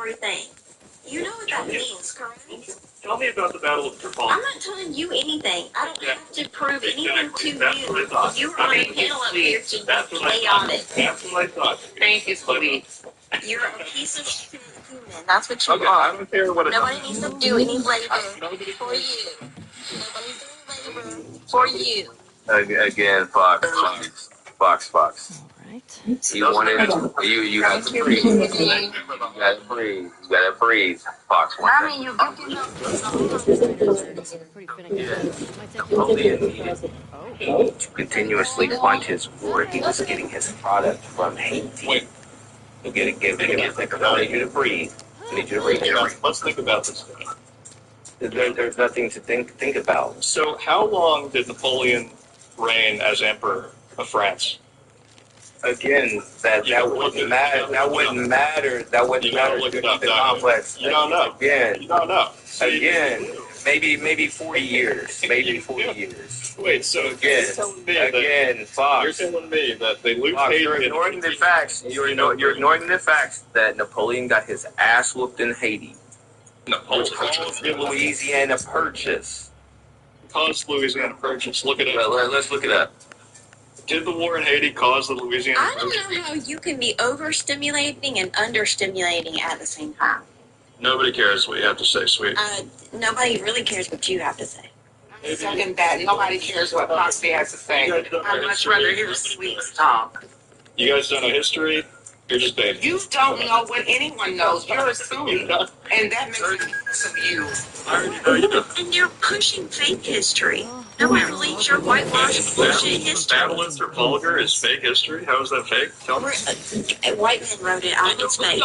celebratory thing. You know what that means, correct? Tell me about the Battle of Trafalgar. I'm not telling you anything. I don't have to prove anything to That's you. what I thought. You're on a panel up here to chaotic. That's what I thought. Thank you, sweetie. You're a piece of shit human. That's what you Okay, I are. don't care what Nobody needs to do any labor for you. Nobody's doing labor for you. Again, Fox. All right. You wanted you had to breathe. You gotta breathe. You gotta breathe. Fox. I mean, you can know. Pretty finicky. Yeah. Might take Napoleon needed Oh. to continuously fund his war. He was getting his product from Haiti. Wait. You I need you to breathe. I need you to breathe. Let's think about this. There's nothing to think about. So, how long did Napoleon reign as emperor of France? Again, that wouldn't matter. That wouldn't matter. That wouldn't matter. Look To it up, the don't you? complex. You don't know. Again, You don't know. again. Maybe 40 years. Maybe 40 years. Wait, so Again, you're telling me that again, Fox. you're telling me that they looped Fox, Haiti you're in- ignoring the facts. You're ignoring the facts that Napoleon got his ass whooped in Haiti. Napoleon The Louisiana Purchase. caused Louisiana Purchase. Look at it. Well, let's look it up. Did the war in Haiti cause the Louisiana I Purchase? don't know how you can be overstimulating and understimulating at the same time. Nobody cares what you have to say, sweet. Nobody really cares what you have to say. Second that, nobody cares what Foxy has to say. I'd much rather hear Sweet talk. You guys don't know history. You're just babies. You don't know what anyone knows. You're assuming. And that makes it worse of you. I already know you don't. And you're pushing fake history. Nobody believes your whitewashed bullshit history. Battle of Trafalgar is fake history? How is that fake? Tell me. A white man wrote it. It's fake.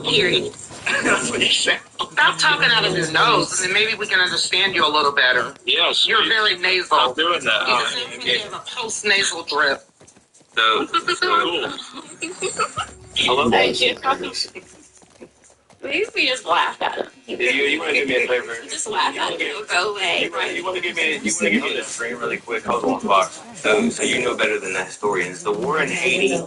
Period. That's what you said. Stop talking out of your nose, and then maybe we can understand you a little better. Yes. You're very nasal. Stop doing that. You just seem to have a post-nasal drip. So, Cool. hello. Thank you. Please, we just laugh at him. You want to do me a favor? Just laugh at him. Go away. You want to give me the screen really quick? Hold on, Fox. So you know better than the historians. The war in Haiti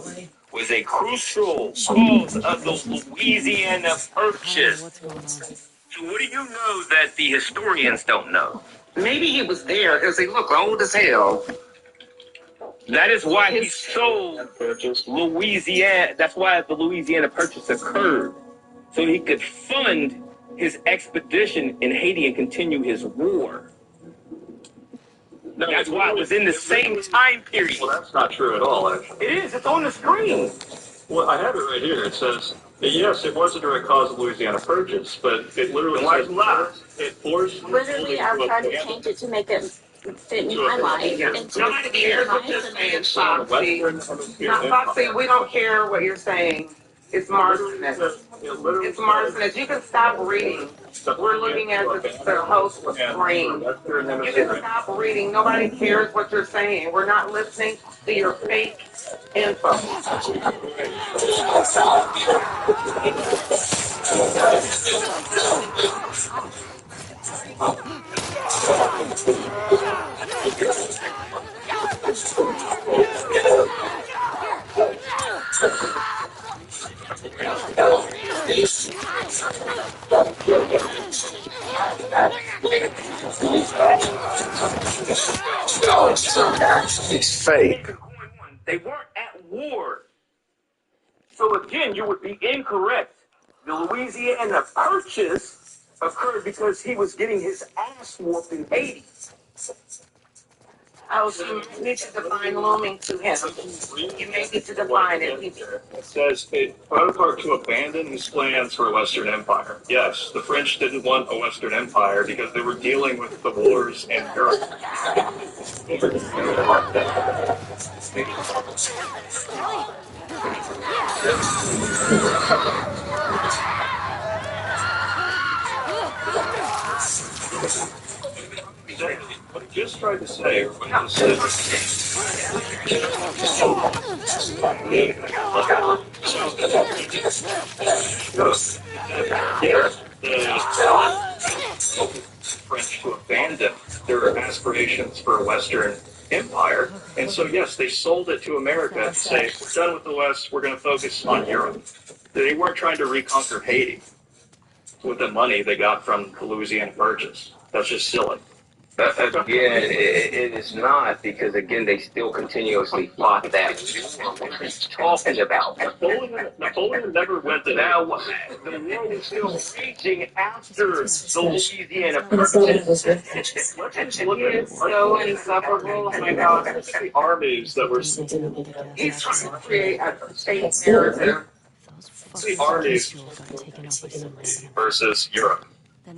was a crucial cause of the Louisiana Purchase. What's going on? So what do you know that the historians don't know? Maybe he was there because he looked old as hell. That is why he sold Louisiana. That's why the Louisiana Purchase occurred. So he could fund his expedition in Haiti and continue his war. No, That's why it was in the same time period. Well, that's not true at all, actually. It is. It's on the screen. Well, I have it right here. It says, yes, it was a direct cause of Louisiana Purchase, but it literally Why says is lie? it forced. Literally, I've tried to change it to make it fit in my life. And to Nobody cares what you're saying, Foxy. Not It Foxy, we don't care what you're saying. It's Marsonist. It's Marsonist. You can stop reading. We're looking at the host screen. You can stop reading. Nobody cares what you're saying. We're not listening to your fake info. It's fake. They weren't at war. So again, you would be incorrect. The Louisiana Purchase occurred because he was getting his ass whooped in Haiti. Oh, so you need to define looming to him. You may need to define it. It says Bonaparte to abandon his plans for a Western Empire. Yes, the French didn't want a Western Empire because they were dealing with the wars in Europe. What I just tried to say, what I just French to abandon their aspirations for a Western empire. And so, yes, they sold it to America to say, we're done with the West, we're going to focus on Europe. They weren't trying to reconquer Haiti. with the money they got from the Louisiana Purchase. That's just silly. Again, it is not, because again, they still continuously fought that war. What are you talking about? Napoleon never went to Now, that. the war was still raging after the Louisiana And it's not Purchase. like this. Let's just look at It's so insufferable. Oh my God. the armies that were He's trying to create a fake narrative. the armies versus Europe. They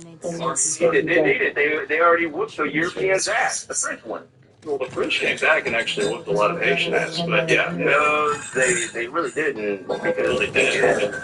need it. They already whooped the Europeans' ass, the French one. Well, the French came back and actually whooped a lot of Haitian ass, but yeah. No, they really didn't, because They did.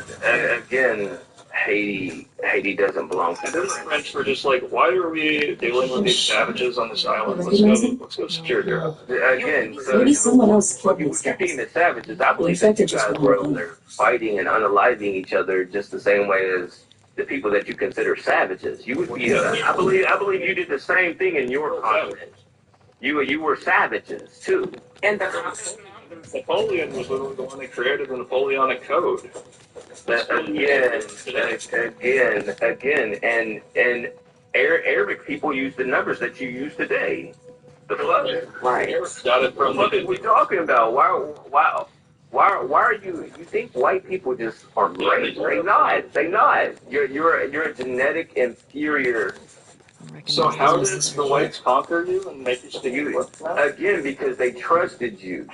again, Haiti doesn't belong to And then the them. French were just like, why are we dealing with these savages on this island? Let's go secure Europe. Again, so Maybe someone else killed you these keep being guys. the savages. I believe that you guys were over there fighting and unaliving each other just the same way as the people that you consider savages. You would be. I believe you did the same thing in your continent. You were savages too. And the Napoleon was the one that created the Napoleonic Code. Again, and Arabic people use the numbers that you use today. The flood. right. Got it from What are we talking about? Why are you think white people just are great? They not. You're a genetic inferior. So how did the whites conquer you and make you speak with them? Again, because they trusted you.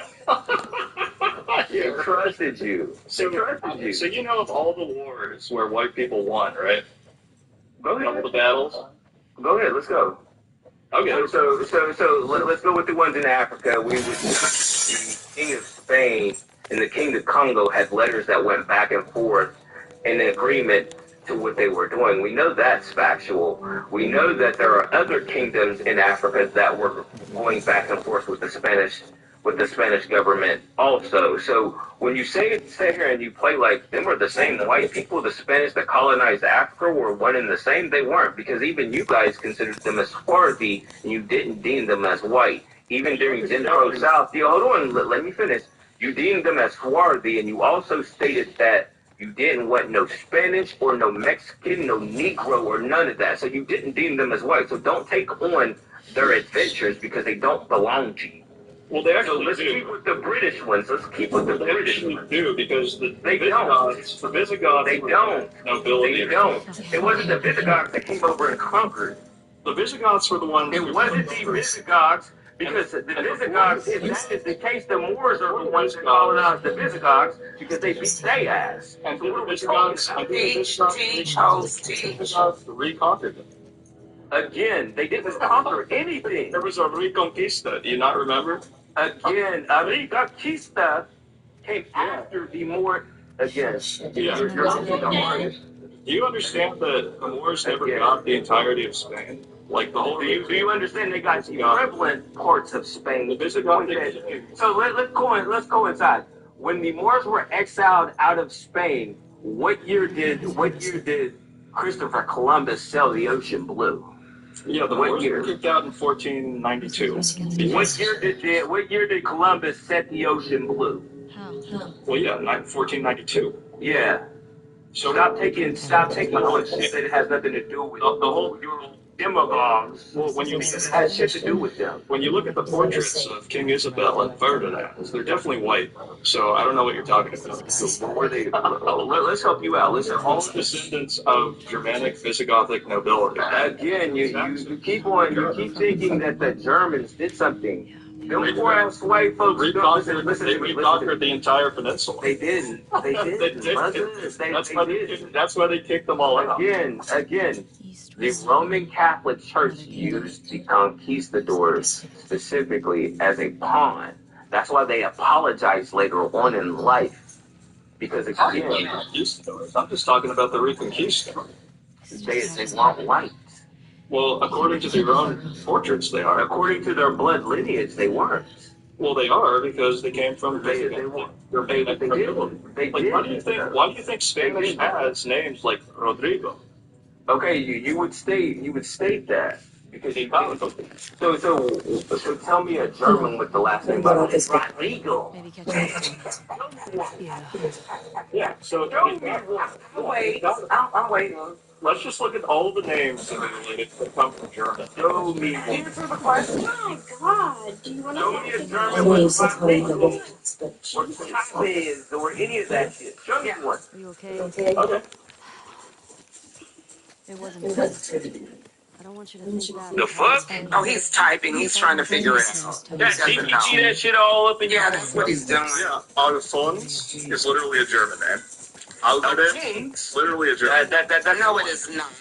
They trusted you. So you know of all the wars where white people won, right? Go All ahead. the battles? Go ahead. Let's go. Okay. Let's go with the ones in Africa. We would the King of Spain and the King of Congo had letters that went back and forth in agreement to what they were doing. We know that's factual. We know that there are other kingdoms in Africa that were going back and forth with the Spanish government also. So when you sit here and you play like them were the same white people, the Spanish that colonized Africa were one and the same, they weren't, because even you guys considered them as swarthy and you didn't deem them as white. Even during Jim Crow South, hold on, let me finish. You deemed them as swarthy, and you also stated that you didn't want no Spanish or no Mexican, no Negro or none of that. So you didn't deem them as white. So don't take on their adventures because they don't belong to you. Well, they So actually let's do. keep with the British ones. Let's keep with the They British actually ones. do, because the They Visigoths, don't. the Visigoths They were don't. nobility. They don't. It wasn't the Visigoths that came over and conquered. The Visigoths were the ones. It wasn't the Visigoths, because the Visigoths, if that is the case, the Moors are the ones that colonized the Visigoths because they beat their ass. And So what are the we talking Visigoths, about? the Visigoths reconquered them. Again, they didn't conquer anything. There was a reconquista. Do you not remember? Again, Reconquista came after the Moor. Again, Yeah. you're Do you understand that the Moors never Again. got the entirety of Spain? Like the whole. Do you understand they got equivalent parts of Spain? The Visigoths. So let's go inside. When the Moors were exiled out of Spain, what year did Christopher Columbus sail the ocean blue? Yeah, the What Moors year? were kicked out in 1492. What year did Columbus set the ocean blue? Well, yeah, 1492. Yeah. So Stop taking on shit that has nothing to do with the whole. your demagogues. Well, when you It has shit to do with them. when you look at the portraits of King Isabel and Ferdinand, they're definitely white. So I don't know what you're talking about. So were they? Let's help you out. Listen, All descendants of Germanic Visigothic nobility. again, you keep thinking that the Germans did something. Them poor ass white folks. They reconquered the entire peninsula. They didn't. They They didn't. did. They That's why they kicked them all out. Again, the Roman Catholic Church used the conquistadors specifically as a pawn. That's why they apologized later on in life. Because again, I'm just talking about the Reconquista. they weren't white. Well, according to their own portraits, they are. According to their blood lineage, they weren't. Well, they are because they came from. They They're They made did. They Like, did. why do you think Spanish has names like Rodrigo? Okay, you would state that because he found something. So tell me a German with the last name Rodrigo. Maybe catch up. Yeah. Yeah. So Wait, I'm waiting. Let's just look at all the names that are related that come from German. Show me one. Answer the question. Oh my God, do you want Show me a to? German with or Chavez or any of that shit. Show me one. Are you okay? Okay. It wasn't good. I don't want you to think that. The fuck? Oh, he's typing. He's trying to figure it out. He Yeah, doesn't you see know. that shit all up in your Yeah, that's what he's doing. Yeah, Alphonse is literally a German name. Albert, literally a German. No, it is not.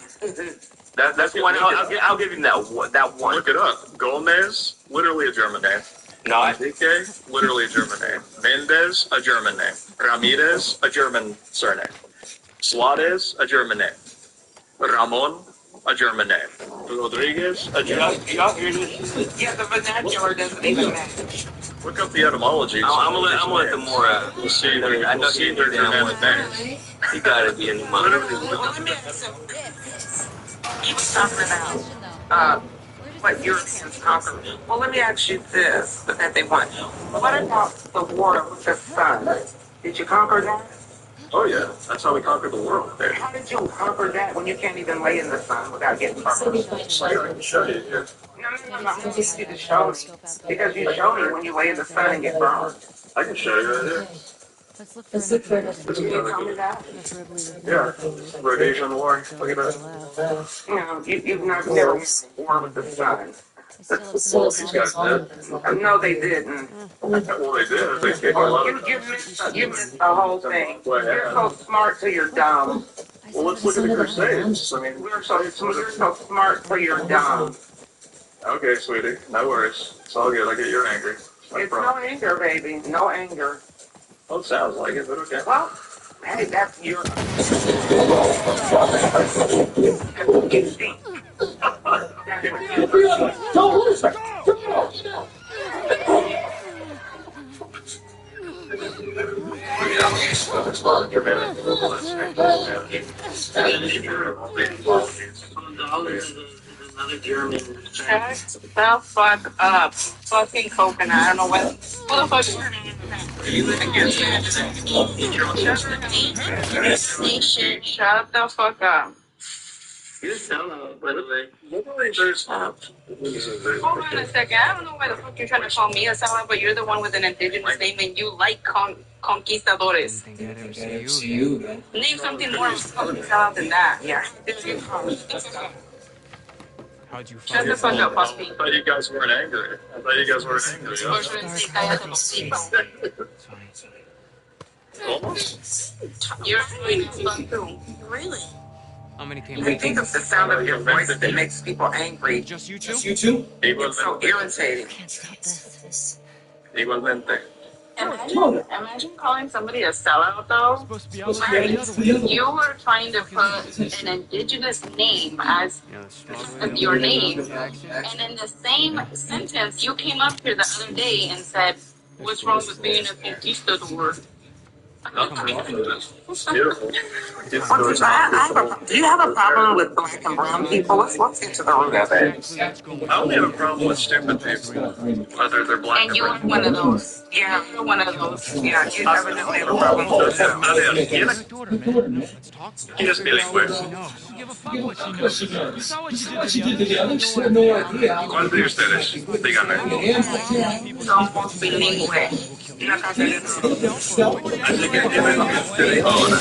That's one. I'll give him that one. That one. Look it up. Gomez, literally a German name. No, Enrique, literally a German name. Mendez, a German name. Ramirez, a German surname. Suarez, a German name. Ramon, a German name. Rodriguez, a German name. Yeah, the vernacular doesn't even match. Look up the etymology. I'm gonna let the more. We'll see their, I know we'll see their Germanic names. He gotta be in the mother. Well, let me ask him. He was talking about what Europeans conquered. Well, let me ask you this that they want. What about the war with the sun? Did you conquer that? Oh yeah, that's how we conquered the world. There. How did you conquer that when you can't even lay in the sun without getting burned? I can show you here. No. I want you to show me. Because you show me when you lay in the sun and get burned. I can show you right here. Let's look for Can you tell me that? Yeah, Rhodesian War. Look at that. You know, you've never won a war with the sun. These guys did. No, they didn't. Well, they did. They gave a lot of. You missed the whole thing. You're so smart till you're dumb. Well, let's look at the Crusades. I mean, You're so smart till you're dumb. okay, sweetie, no worries. It's all good. I get you're angry. No It's problem. no anger, baby. No anger. Well, it sounds like it, but okay. Well, hey, that's your. Another German. Shut the fuck up. Fucking coconut. I don't know what. What the fuck is your name? You live in your Nation. Shut the fuck up. You're sellout, by the way. Literally, there's. Hold on a second. I don't know why the fuck you're trying to call me a sellout, but you're the one with an indigenous name and you like conquistadores. Name something more fucking sellout than that. Yeah. How'd you Shut the fuck up, Poppy. I thought you guys weren't angry. Almost. You're doing fun too. Really? How many came? I think it's the sound of your voice that makes people angry. Just you two? It's so irritating. Can't stop this. Igualmente. Imagine calling somebody a sellout, though. Supposed to be outside the other one. You were trying to put an indigenous name as your name, and in the same sentence, you came up here the other day and said, "What's wrong with being a conquistador?" It's beautiful. Do you have a problem with black and brown people? Let's get to the root of it. I only have a problem with stupid people, whether they're black And or you're brown. one of those. Yeah, you're one of those. Yeah, you evidently have a problem with those. My daughter, man. No, let's talk. ¿Quieres bilingüe? No, don't give a fuck what she knows. You saw what she did to the others. ¿Cuál de ustedes? Díganme. Somos bilingües. Así que dime lo que te digo ahora.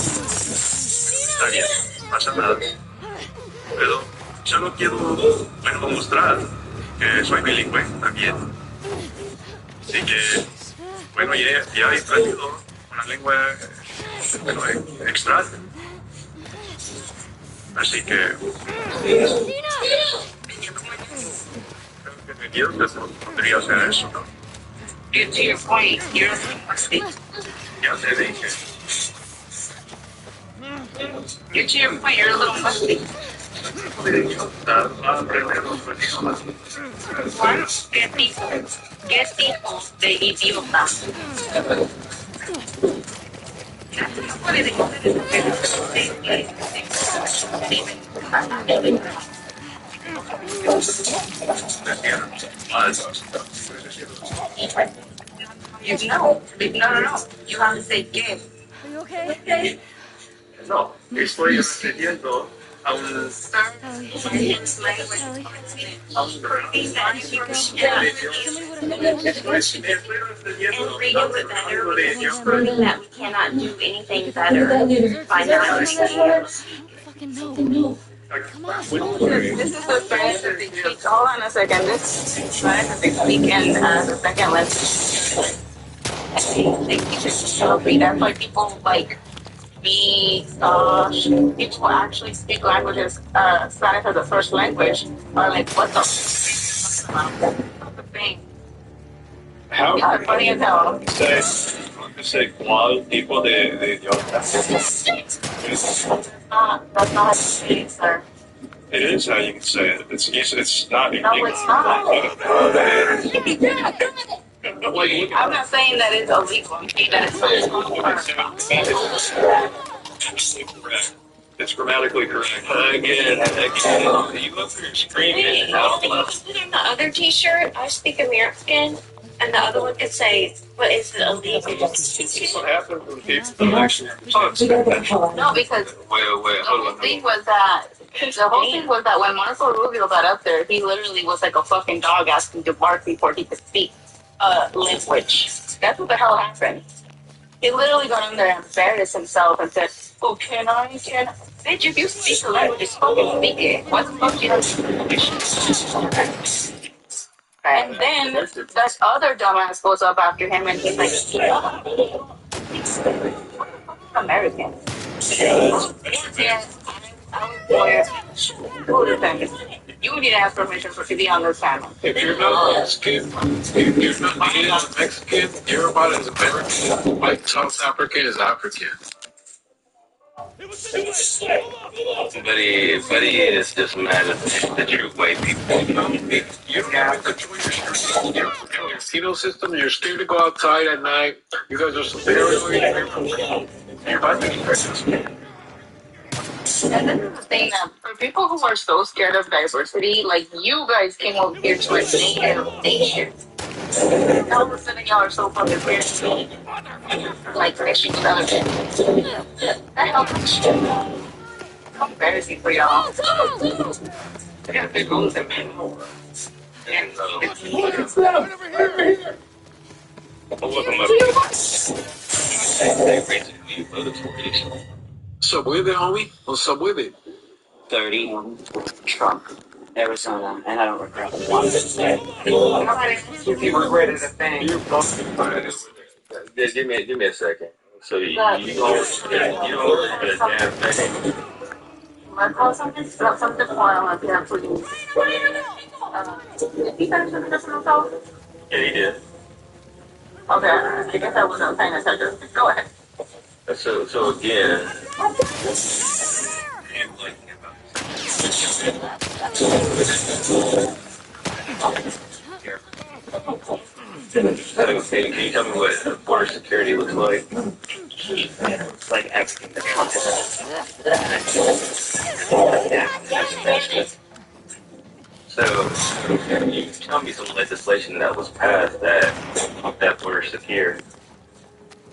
Está bien, no pasa nada. Pero solo quiero mostrar que soy bilingüe también. Así que, bueno, ya he aprendido una lengua extraña. Así que, creo que podría hacer eso, ¿no? Get to your point. You're musty. Ya te dije. Get to your point. You're a little musty. Juan, get tipo de idiota. No. You have to say que. Are you okay? No, estoy aprendiendo a un Ellie. His language. Ellie. Proving that you Chico. understand. Somebody would have known. estoy aprendiendo And reading it better algo de because ello. proving that we cannot do anything better by Is not there understanding. I don't fucking know. Come on. This is the Spanish that they speak. Hold on a second. This is Spanish that they speak in the second language. They teach us geography. That's why people like me, people who actually speak languages, Spanish as a first language, are like, what the thing? How Yeah, funny as hell. say cuál tipo de idiota? That's not how you say it, sir. It is how you can say it. It's not No, it's not. I'm not saying that it's illegal. I'm saying that it's It's grammatically correct. Again, you up here screaming out loud. the other T-shirt, I speak American, and the other one could say, "What is it illegal?" What happens when people actually talk? No, because Wait, the hold whole on. thing was that when Marco Rubio got up there, he literally was like a fucking dog asking to bark before he could speak language. That's what the hell happened. He literally got on there and embarrassed himself and said, "Oh, can I? Bitch, if you speak a language, just fucking speak it. What the fuck you have to do? And then that other dumbass goes up after him and he's like, American. Yeah, I was born. You need to ask permission to be on this panel. If you're not Mexican, if you're not Mexican, you're about as American like South African is African. But he is just mad at the true white people. You don't have to control your penal system. You're scared to go outside at night. You guys are so paranoid. You're about to get pregnant. And this is the thing that for people who are so scared of diversity, like you guys came over here to a native nation. All of a sudden y'all are so fucking scared. Like fishing relevant. That helps. How embarrassing for y'all. Yeah, they go to power. And welcome up. They basically voted for it. So with it, homie? What's up with it? 30, Trump, Arizona, and I don't regret one bit. If you regretted a thing. You're busting by this. Yeah, give me a second. So you don't regret a damn thing. Let's have something fun up here, please. Did he finish introducing himself? Yeah, he did. Okay, I guess I wasn't paying attention. Go ahead. So again, can you tell me what border security looks like? It's like everything that Trump has. So, you tell me some legislation that was passed that border secure.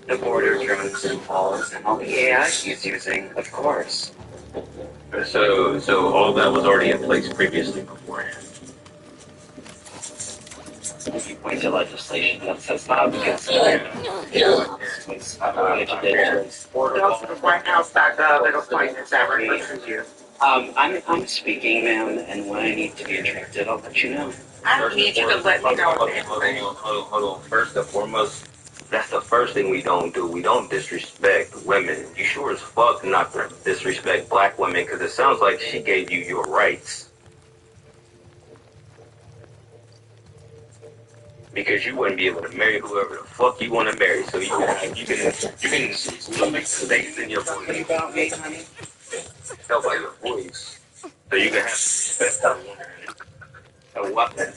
The border drones and laws and all the AI he's using, of course. So all that was already in place previously beforehand. If you point to legislation that says not against Go to the WhiteHouse.gov. It'll point to that references you. I'm speaking, ma'am, and when I need to be interrupted, I'll let you know. I don't need you to let me know. Hold on. First and foremost, that's the first thing we don't do. We don't disrespect women. You sure as fuck not to disrespect black women because it sounds like she gave you your rights. Because you wouldn't be able to marry whoever the fuck you want to marry. So you can still make mistakes in your voice. About me, honey. Tell by your voice. So you can have respect for a woman. A weapon.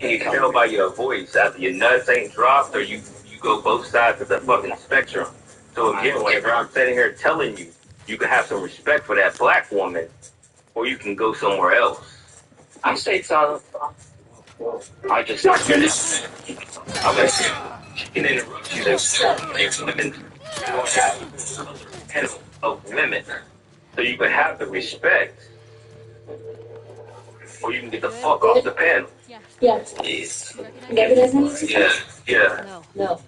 Can you tell by your voice after your nuts ain't dropped or you go both sides of the fucking spectrum. So again, whenever I'm sitting here telling you, you can have some respect for that black woman or you can go somewhere else. I say so. I just I'm she can interrupt you. There's women You want to have a panel of women so you can have the respect, or you can get the fuck off the panel. Yeah. Yes. You recognize me? Yeah. No.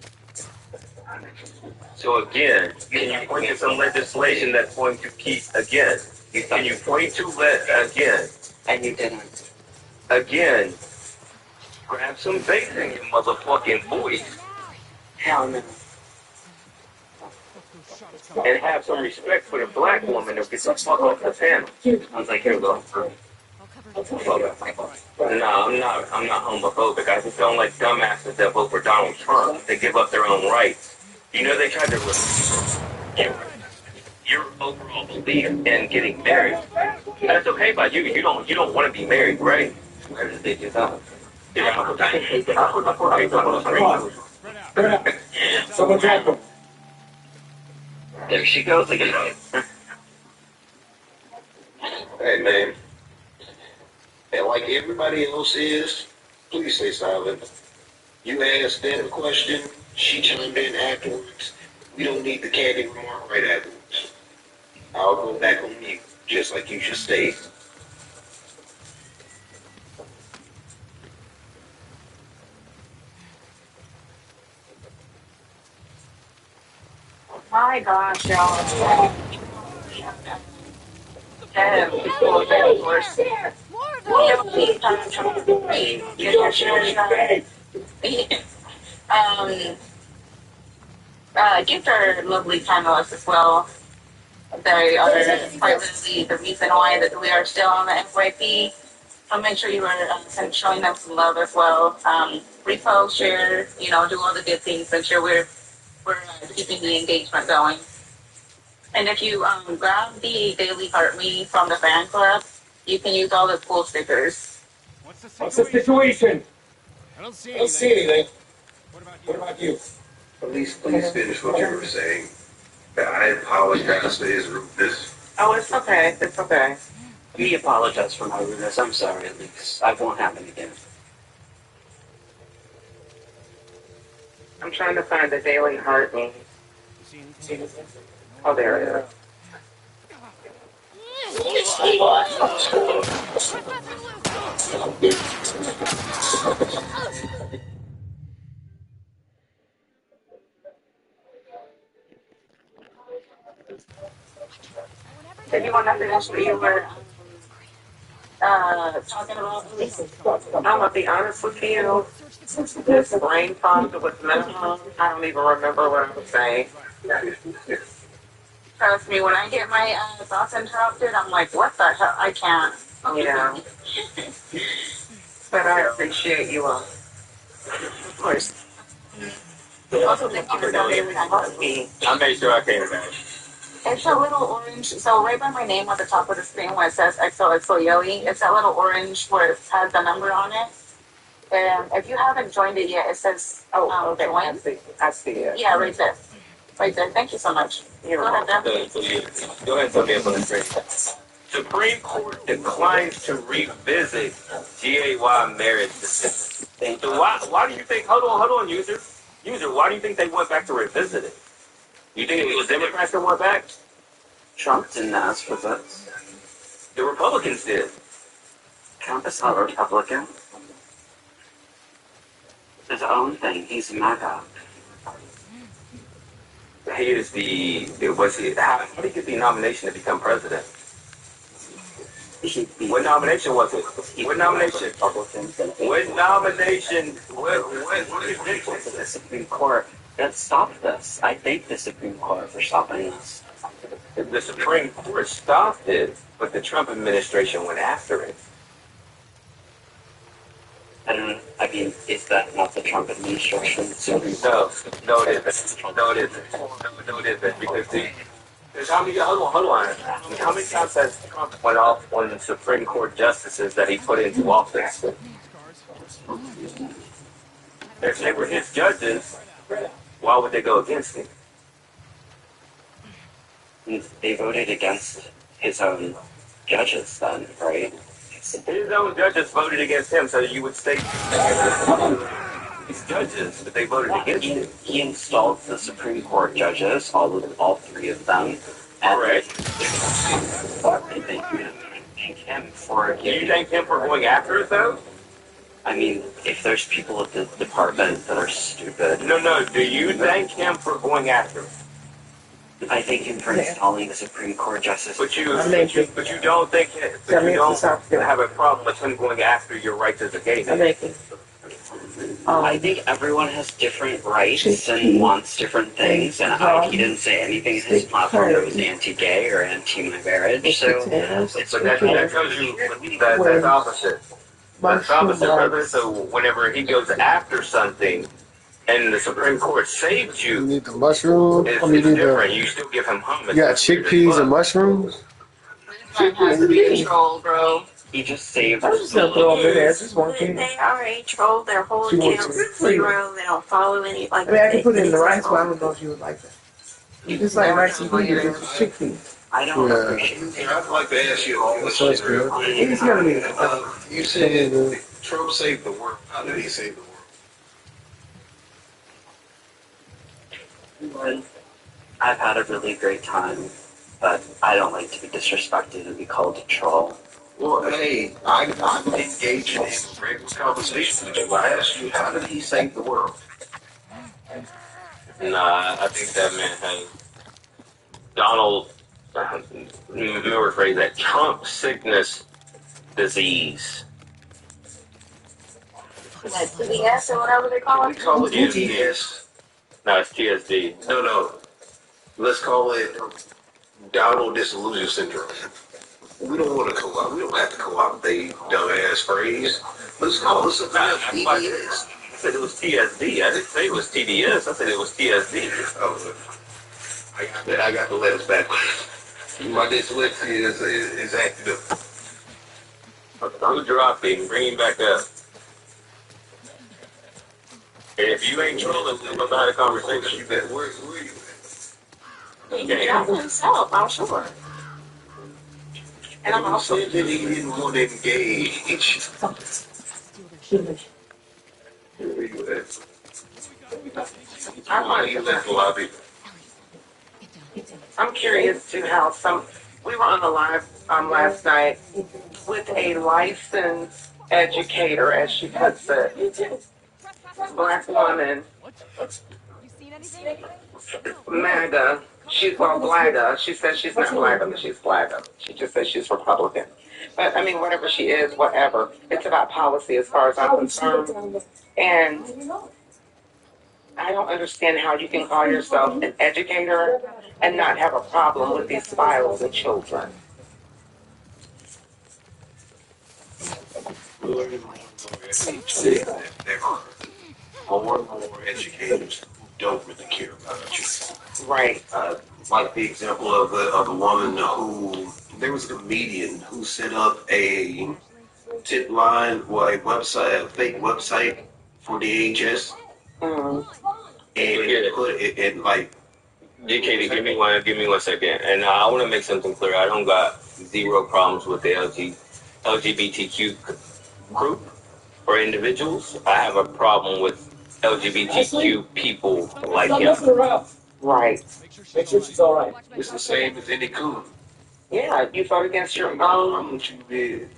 So again, can you point to some legislation that's going to keep, again, can you point to again? And you didn't. Again, grab some bass in your motherfucking voice Hell no. and have some respect for the black woman or get the fuck off the panel. I was like, here we go. I'll cover. No, I'm not homophobic. I just don't like dumbasses that vote for Donald Trump. They give up their own rights. You know they tried to your overall belief in getting married. That's okay by you. You don't want to be married, right? Where did they do that? Someone drop him. There she goes again. Hey, man. And like everybody else is, please stay silent. You asked them a question, she chimed in afterwards. We don't need the candy remark right afterwards. I'll go back on mute, just like you should stay. My gosh, y'all. Damn, people are getting worse. Give her lovely panelists as well. They are quite literally the reason why that we are still on the FYP. So make sure you are showing them some love as well. Repost, share, do all the good things. Make sure we're keeping the engagement going. And if you grab the Daily Heart Me from the fan club, you can use all the cool stickers. What's the situation? I don't see I don't see anything. What about you? Please finish what you were saying. I apologize for his rudeness. Oh, it's okay. It's okay. Me apologize for my rudeness. I'm sorry, at least. I won't happen again. I'm trying to find the Daily Heart Me. Oh, there it is. Did you want to finish what you were talking about? I'm gonna be honest with you. This brain fog was minimum. I don't even remember what I was saying. Trust me, when I get my thoughts interrupted, I'm like, what the hell? I can't. Yeah. But I appreciate you all. Of course. Also, thank you for donating that me. I made sure I came back. It's a little orange, so right by my name at the top of the screen where it says XOXO Yoey, it's that little orange where it has the number on it. And if you haven't joined it yet, it says Okay. join. I see it. Yeah, right there. Right there. Thank you so much. You're Go ahead, Dan. Go ahead and tell me about the screen. Supreme Court declines to revisit GAY marriage decision. So why do you think, hold on, user, why do you think they went back to revisit it? You think it was Democrats that went back? Trump didn't ask for this. The Republicans did. Trump is not a Republican. His own thing. He's MAGA. He is how did he get the nomination to become president? What nomination was it? What nomination? What nomination? What conviction? The Supreme Court that stopped this. I thank the Supreme Court for stopping this. The Supreme Court stopped it, but the Trump administration went after it. I mean, is that not the Trump administration? No, it isn't. No, it isn't. Because hold on. How many times has Trump went off on the Supreme Court justices that he put into office? If they were his judges, why would they go against him? They voted against his own judges then, right? His own judges voted against him, so you would say. these judges, but they voted against it. He installed the Supreme Court judges, all three of them. Correct. And thank him for Do you thank him for going after it, though? I mean, if there's people at the department that are stupid, No. Do you thank him for going after it? I thank him for installing the Supreme Court justice. But you don't think that you don't have a problem with him going after your rights as a gay man. I think everyone has different rights and wants different things, and he didn't say anything in his platform that was anti-gay or anti-my marriage, so it's But that tells you that's opposite. That's opposite, brother. So whenever he goes after something and the Supreme Court saves You you, need the mushroom. it's You need different. the. You still give him hummus. You got chickpeas and mushrooms. This guy has to be a troll, bro. he just saved I'm just gonna throw them in there. Just one They, thing. they already trolled their whole She wants accounts to- zero. They don't follow any. Like, I mean, I can put it in the they- rice, but I don't know if you would like that. It's like rice and beans, it's chickpeas. I don't Yeah. appreciate it. I'd like to ask you a That sounds question. good. He's gonna be. You said Trump saved the world. How did he save the world? I've had a really great time, but I don't like to be disrespected and be called a troll. Well, hey, I'm engaging in a regular conversation with you. I asked you, how did he save the world? Nah, I think that man has Donald. Let me rephrase that. Trump sickness disease. That TDS or whatever they call We it. call it TSD. TDS. No, it's TSD. No. Let's call it Donald Disillusion Syndrome. We don't want to co-opt. We don't have to co-opt the dumbass phrase. Let's call it something else. TDS. I said it was TSD. I didn't say it was TDS. I said it was TSD. Oh, I got the letters backwards. My dyslexia is acting up. Don't drop him. Bring him back up. If you ain't trolling, we're about to have a conversation. Where are you at? He dropped himself, I'm sure. And I'm You also. said that he didn't want to engage. Where are you at? You left the lobby. I'm curious to how we were on the live last night with a licensed educator, as she puts it, black woman, MAGA. She's Blaga. She says she's not MAGA, but she's Blaga. She just says she's Republican. But I mean, whatever she is, whatever. It's about policy as far as I'm concerned. And I don't understand how you can call yourself an educator and not have a problem with these files of children. There are more and more educators who don't really care about you. Right. Like the example of the woman who, there was a comedian who set up a tip line, or a website, a fake website for the AHS, Mm. and put it in like, DKD, give me one second. And I want to make something clear. I don't got zero problems with the LGBTQ group or individuals. I have a problem with LGBTQ people like him. Right. Make sure she's all right. it's the same as any coon. Yeah, you vote against your I'm own. what you did.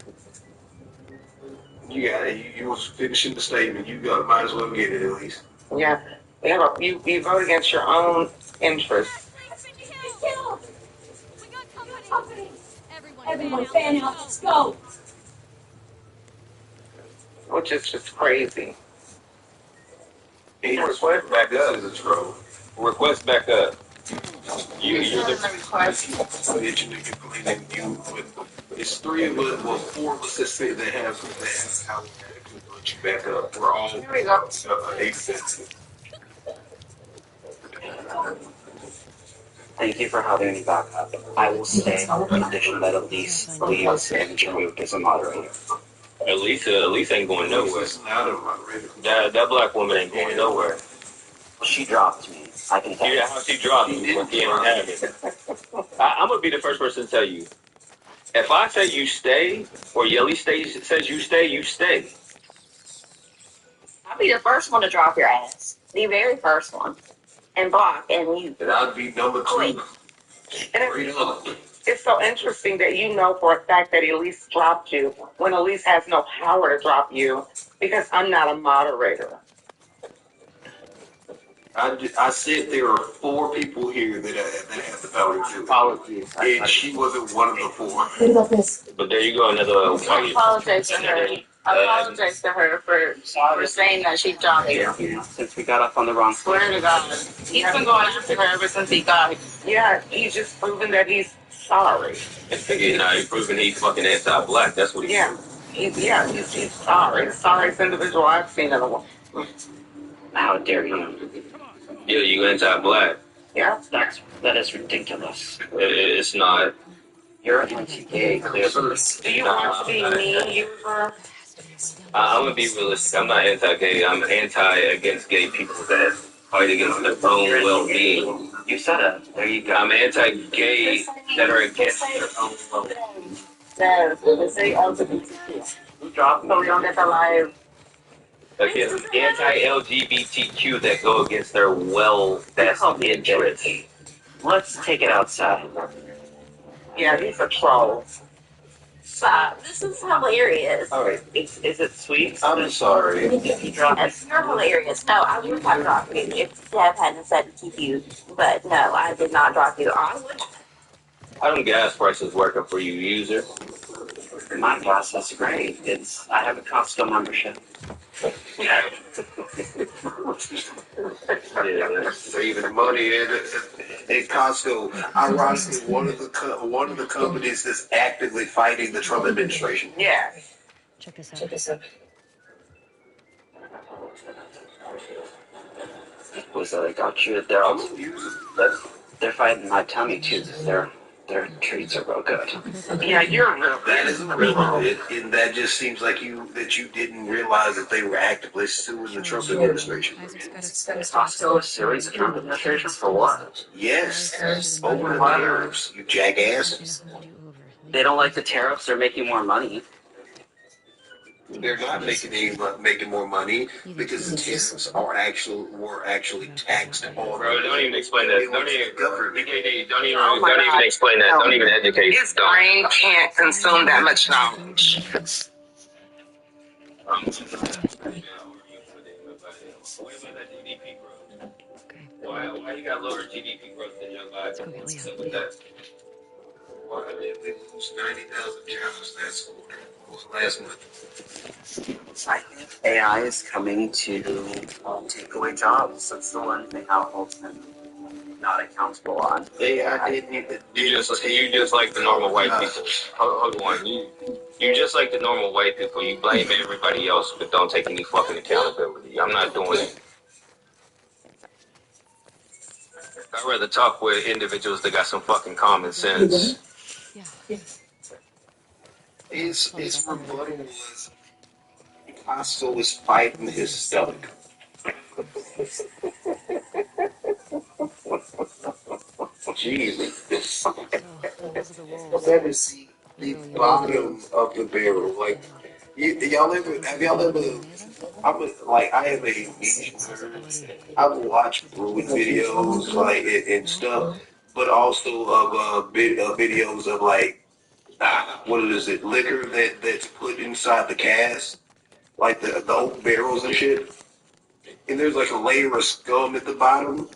You got it. You was finishing the statement. You might as well get it at least. Yeah. You vote against your own interests. Everyone fan out, let's go. Which is just crazy. Request back This up. is a troll. Request back up. You're the So that you can complain that you, it's three of us, well, four of us that say they have how we can put you back up. We're all Here we go. expensive. Thank you for having me back up. I will stay on the condition that Elise leaves and removed as a moderator. Elise ain't going nowhere. This is not a moderator. That black woman ain't going nowhere. She dropped me. I can tell Yeah, how she dropped you, but you didn't have it. I'm gonna be the first person to tell you. If I say you stay, or Yelly says you stay, you stay. I've be the first one to drop your ass. The very first one. And block, and you. And I'd be number Quick. 2. And Straight up. it's so interesting that you know for a fact that Elise dropped you when Elise has no power to drop you because I'm not a moderator. I said there are 4 people here that have the power to do it. Apologies. And she wasn't one of the 4. What about this? But there you go, another I apologize to her. I apologize to her for saying that she dropped you. Since we got off on the wrong foot. Swear to God. He's been going after her ever since he got here. Yeah, he's just proven that he's sorry. Yeah, now you're proving he's fucking anti-black. That's what he's Yeah, he's sorry. The sorriest individual I've seen in a while. How dare you? Yeah, you anti-black. Yeah. That is ridiculous. It's not. You're anti-gay, clearly. Do you want to be me, user? I'm gonna be realistic. I'm not anti-gay. I'm anti-against gay people that fight against their own well-being. You said it. There you go. I'm anti-gay that are against their own well-being. They say LGBTQ. Drop so we don't get the live. Against anti-LGBTQ that go against their best interest. Let's take it outside. Yeah, he's a troll. Stop. This is hilarious. Alright, is it sweet? I'm sorry. You dropped me. Yes, you're hilarious. No, I would have dropped you if Deb hadn't said to keep you. But no, I did not drop you. I would. How them gas prices working for you, user? My gas is great. I have a Costco membership. Saving money at Costco. Ironically, one of the companies that's actively fighting the Trump administration. Yeah. Check this out. Was that I got you? They're fighting my tummy too. Their treats are real good. Yeah, you're real. That is irrelevant, and that just seems like you didn't realize that they were actively suing the Trump administration. Costco is suing the Trump administration for what? Yes, over the tariffs, you jackass. They don't like the tariffs. They're making more money. They're not making more money because the tariffs were actually taxed on. Bro, don't even explain that. Don't even God. explain that. Don't even educate. His brain can't consume that much knowledge. Why you got lower GDP growth than Young Biden? What's up with that? Why did we lose 90,000 jobs last month? I think AI is coming to take away jobs. That's the one thing households are not accountable on. AI didn't. You just like the normal white people. Hold on. You just like the normal white people. You blame everybody else, but don't take any fucking accountability. I'm not doing it. I'd rather talk with individuals that got some fucking common sense. His rebuttal was Picasso is fighting his stomach. Jesus. Let me see the bottom of the barrel. Like, have y'all ever? I am a niche nerd. I will watch brewing videos and stuff, but also of videos of what is it? Liquor that's put inside the cask, like the oak barrels and shit. And there's like a layer of scum at the bottom.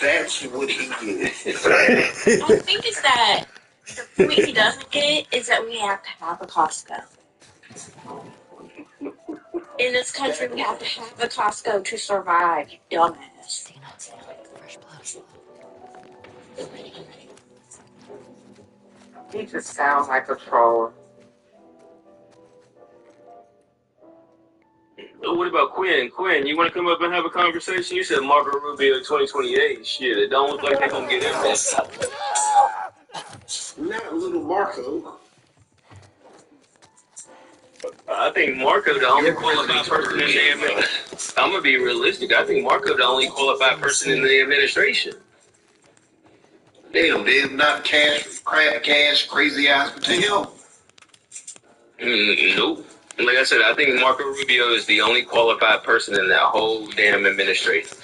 That's what he did. I think it's that the point he doesn't get is that we have to have a Costco. In this country, we have to have a Costco to survive, you dumbass. He just sounds like a troll. What about Quinn? Quinn, you want to come up and have a conversation? You said Marco Rubio 2028. Shit, it don't look like they're going to get in there. Not little Marco. I think Marco the only qualified person in the administration. I'm going to be realistic. I think Marco the only qualified person in the administration. Damn, they have not cash, crazy ass Patel. Nope. Like I said, I think Marco Rubio is the only qualified person in that whole damn administration.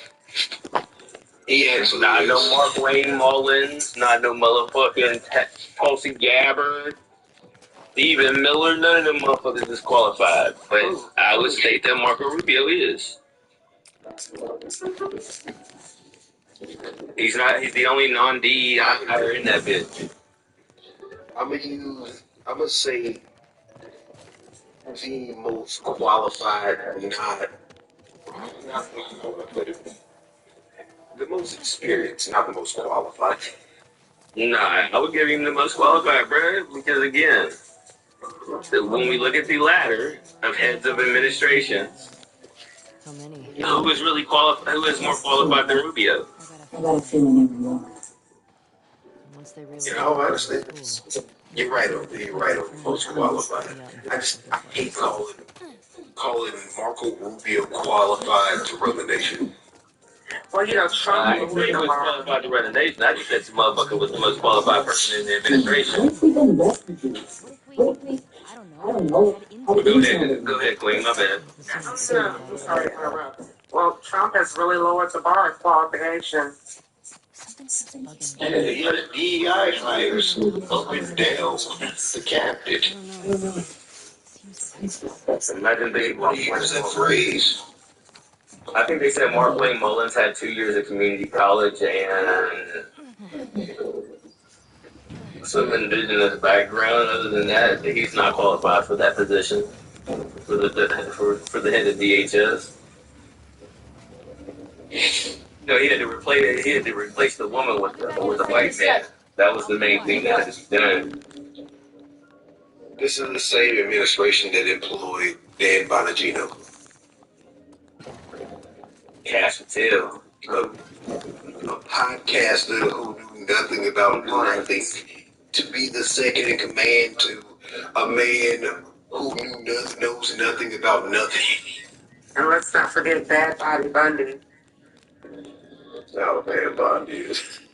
He actually Not no is. Mark Wayne Mullins, not no motherfucking Tulsi Gabbard, Stephen Miller, none of them motherfuckers is qualified. But I would state that Marco Rubio is. He's the only non-DEI hire in that bitch. I'm gonna say the most qualified, not but the most experienced, not the most qualified. Nah, I would give him the most qualified, bro, because again, when we look at the ladder of heads of administration, How many? who is really qualified? Who is more qualified than Rubio? I got a feeling everyone. Once they realize Honestly, you're right on the most qualified. I hate calling Marco Rubio qualified to run the nation. Well, you know, I Trump agree he was qualified to run the nation. I just said this motherfucker was the most qualified person in the administration. I don't know. Go ahead, Queen. My bad. I'm sorry to interrupt. Well, Trump has really lowered the bar of qualifications. Yeah, the DEI hires up and down the cabinet. Imagine they Use that phrase. I think they said Mark Wayne Mullins had 2 years of community college and some indigenous background. Other than that, he's not qualified for that position for the head of DHS. No, he had to replace the woman with the white man. That was the main thing that had to be done. This is the same administration that employed Dan Bongino. Cash Patel. A podcaster who knew nothing about nothing, to be the second in command to a man who knows nothing about nothing. And let's not forget Bad Body Bundy. Oh, Bad Bundy.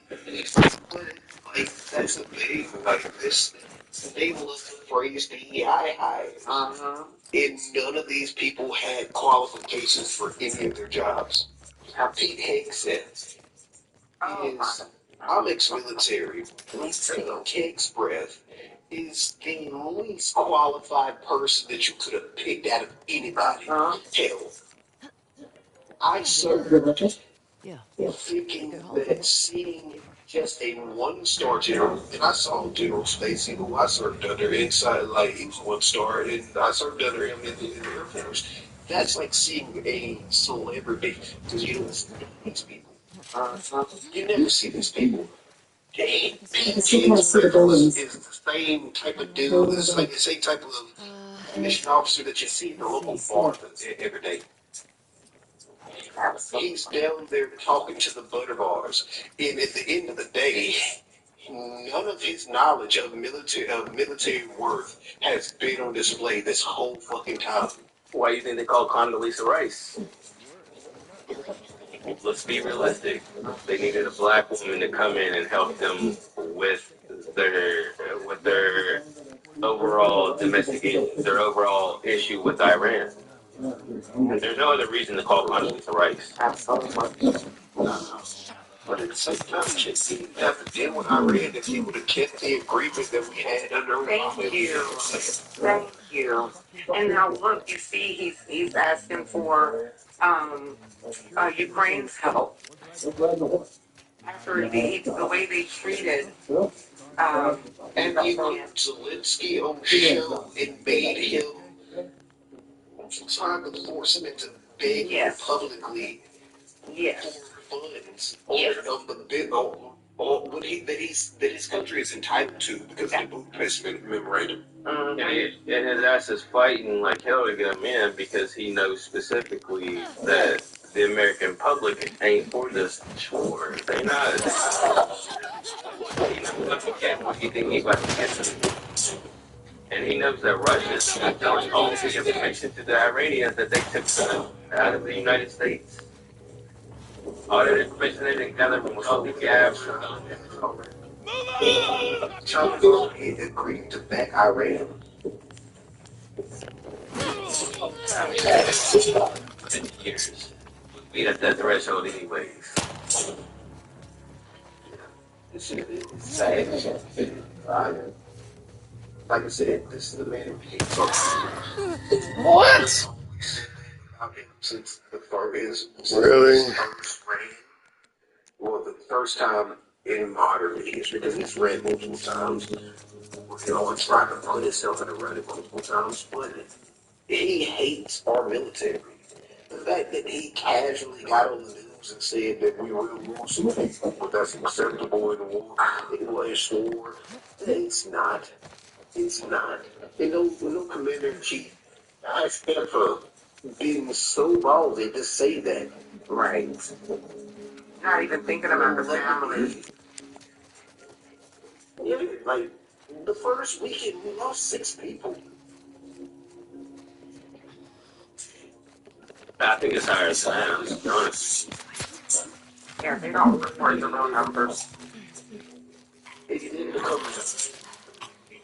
But, like, that's the thing. Like, this, they love the phrase DEI hires. And none of these people had qualifications for any of their jobs. How Pete Hicks says is, I'm ex-military. Lieutenant Keg's breath is the least qualified person that you could have picked out of anybody. Hell, I served thinking that seeing just a one-star general, and I saw General Spacey, who I served under inside, like he was 1-star, and I served under him in the Air Force. That's like seeing a celebrity, because you don't see these people. You never see these people. Pete Hicks is the same type of dude, it's like the same type of mission officer that you see in the local bar every day. He's down there talking to the butter bars, and at the end of the day, none of his knowledge of military worth has been on display this whole fucking time. Why do you think they call Condoleezza Rice? Let's be realistic. They needed a black woman to come in and help them with their overall their overall issue with Iran. There's no other reason to call Condoleezza Rice. But at the same time, shit didn't have to deal with Iran if he would have kept the agreement that we had under Obama. Thank you. And now look, you see, he's asking for Ukraine's help. After the way they treated and even Zelensky on the show, it made him trying to force him into begging publicly for funds of the bit or what that his country is entitled to because of the Budapest Memorandum. And his ass is fighting like hell to get him in because he knows specifically that the American public ain't for this war. They not. What do you think he's about to get to? And he knows that Russia is telling all the information to the Iranians that they took out of the United States. All that information they didn't gather from all the gaps. Trump agreed to back Iran. In years, we at that threshold anyways. This shit is sad. Like I said, this is the man who hates on What? Since the first, Really? first reign. Well, the first time in modern history, because he's read multiple times. You know, it's trying to put himself in a run multiple times, but he hates our military. The fact that he casually got on the news and said that we will lose some people, but that's acceptable in war, in last war. It's not. It's not. And no commander in chief has ever been so ballsy to say that. Right. Not even thinking about the family. Yeah, like the first weekend we lost 6 people. I think it's higher than that, to be honest. Yeah, they don't report the real numbers. It didn't become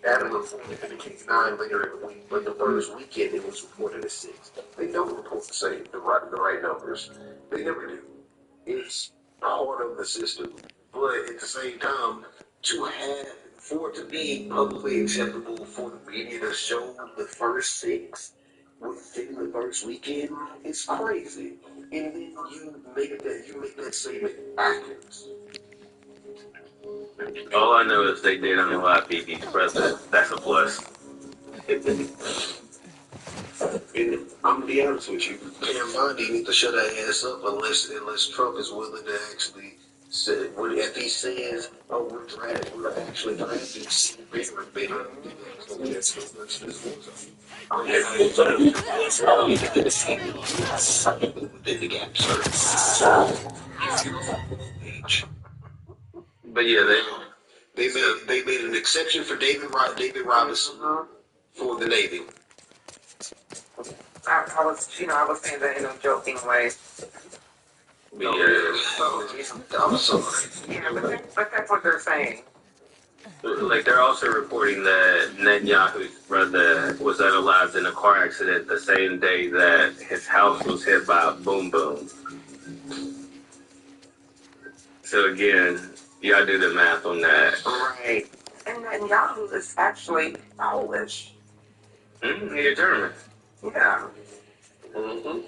Adam reported that it came 9 later in the week, but the first weekend it was reported as 6. They don't report the right numbers. They never do. It's part of the system. But at the same time, for it to be publicly acceptable for the media to show the first 6 within the first weekend, it's crazy. And then you make that statement afterwards. All I know is they did unlock BB's president. That's a plus. And I'm gonna be honest with you, Pam Bondi needs to shut her ass up unless Trump is willing to actually say, if he says, "Oh, we're actually drafting bigger and bigger." But yeah, they made an exception for David Robinson for the Navy. I was saying that in a joking way. Yeah. I'm sorry. Yeah, but that's what they're saying. Like, they're also reporting that Netanyahu's brother was unalived in a car accident the same day that his house was hit by a boom boom. So again, you gotta do the math on that. Right. And Netanyahu is actually Polish. You're German. Yeah. Mm-hmm.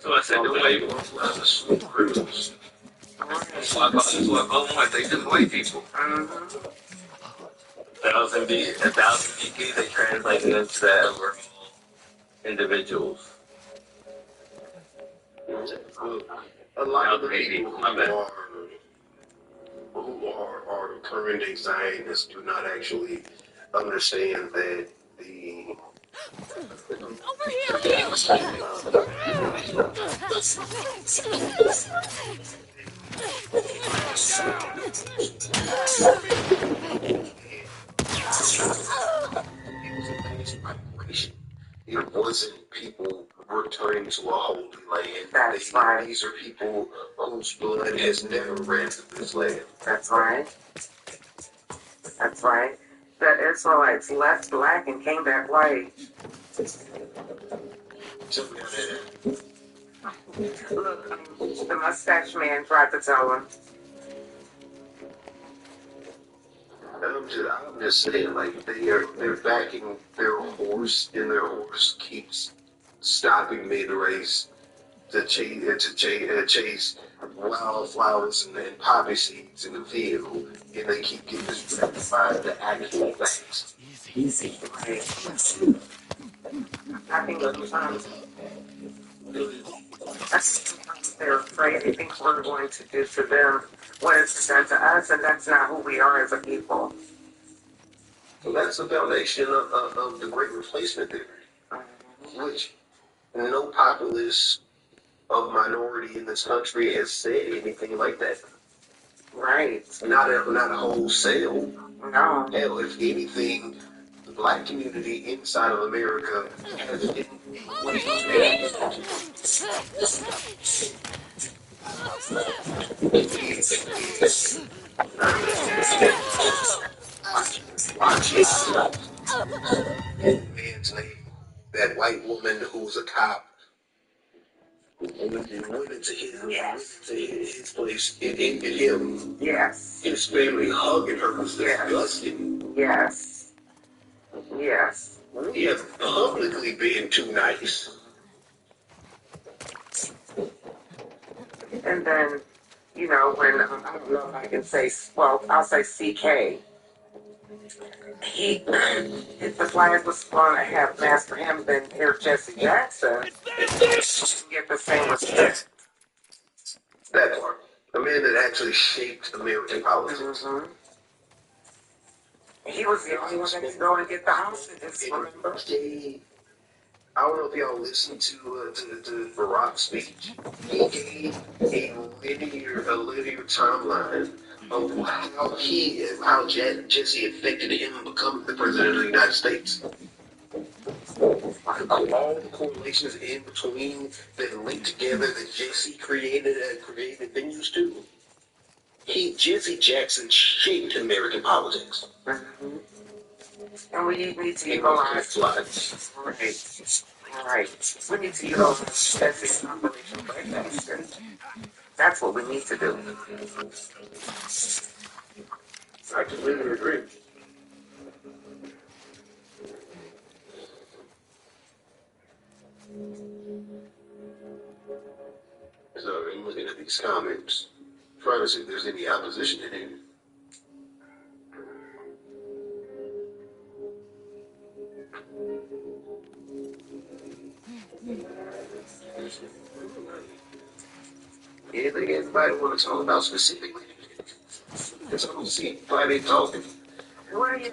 So I said the way criminals. That's why I call them white. They just white people. 1,000 BK, they translate it into that we're all individuals. A lot of the people who are current day Zionists do not actually understand that the Over here! it wasn't people returning to a holy land. That's right. These are people whose blood has never ran through this land. That's right. That's right. The Israelites left black and came back white. Look, the mustache man tried to tell him. I'm just saying, like, they're backing their horse, and their horse keeps stopping mid-race to chase wildflowers and poppy seeds in the field, and they keep getting distracted by the actual facts. Easy. Right. I think sometimes they're afraid they think we're going to do to them what is done to us, and that's not who we are as a people. So that's the foundation of the Great Replacement theory, which no populace of minority in this country has said anything like that. Right. Not a wholesale. No. Hell, if anything, the black community inside of America has been man's name that white woman who was a cop who went into his place and ended him. Yes. His family hugging her was disgusting. Yes. Yes. We have publicly been too nice. And then, you know, when, I don't know if I can say, well, I'll say CK. If the flag was going to have master him, then here Jesse Jackson get the same respect. That part. A man that actually shaped American politics. Mm-hmm. He was the only one that could go and get the house in this, remember? I don't know if y'all listened to Barack's speech. He gave a linear timeline of how Jesse affected him becoming the president of the United States. All the correlations in between that link together that Jesse created venues too. Jesse Jackson shaped American politics. Mm-hmm. And we need to utilize Right. We need to utilize Jesse's Operation Breakfast. That's what we need to do. I completely agree. So I'm looking at these comments, trying to see if there's any opposition in here. Anything anybody want to talk about specifically? It's all see everybody talking. What do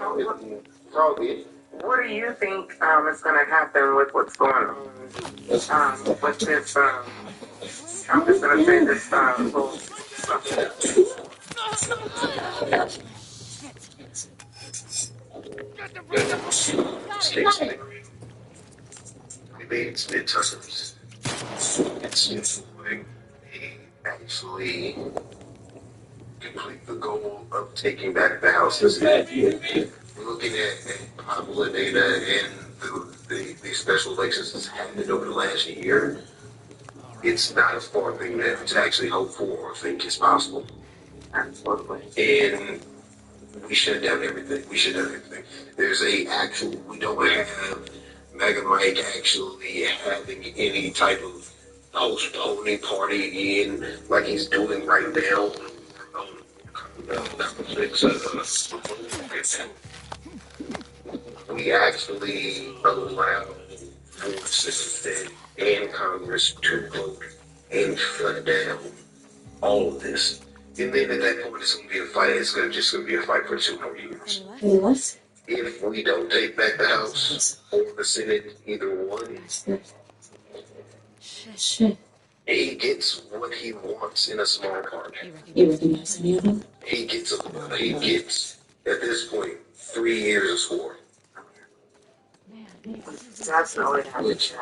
you think is going to happen with what's going on with this? I'm just going to say this little We made it midterms. It's going to actually complete the goal of taking back the House. Looking at popular data and the special elections that's happened over the last year, it's not a far thing to actually hope for or think is possible. Absolutely. And we shut down everything. We don't have Mega Mike actually having any type of postponing party in like he's doing right now. We actually allow for the Senate and Congress to vote and shut down all of this. And then at that point, it's going to be a fight. It's just going to be a fight for 2 more years. What? If we don't take back the House or the Senate, either one, he gets what he wants in a small part. You recognize any of them? He gets at this point 3 years of score. That's not what happens.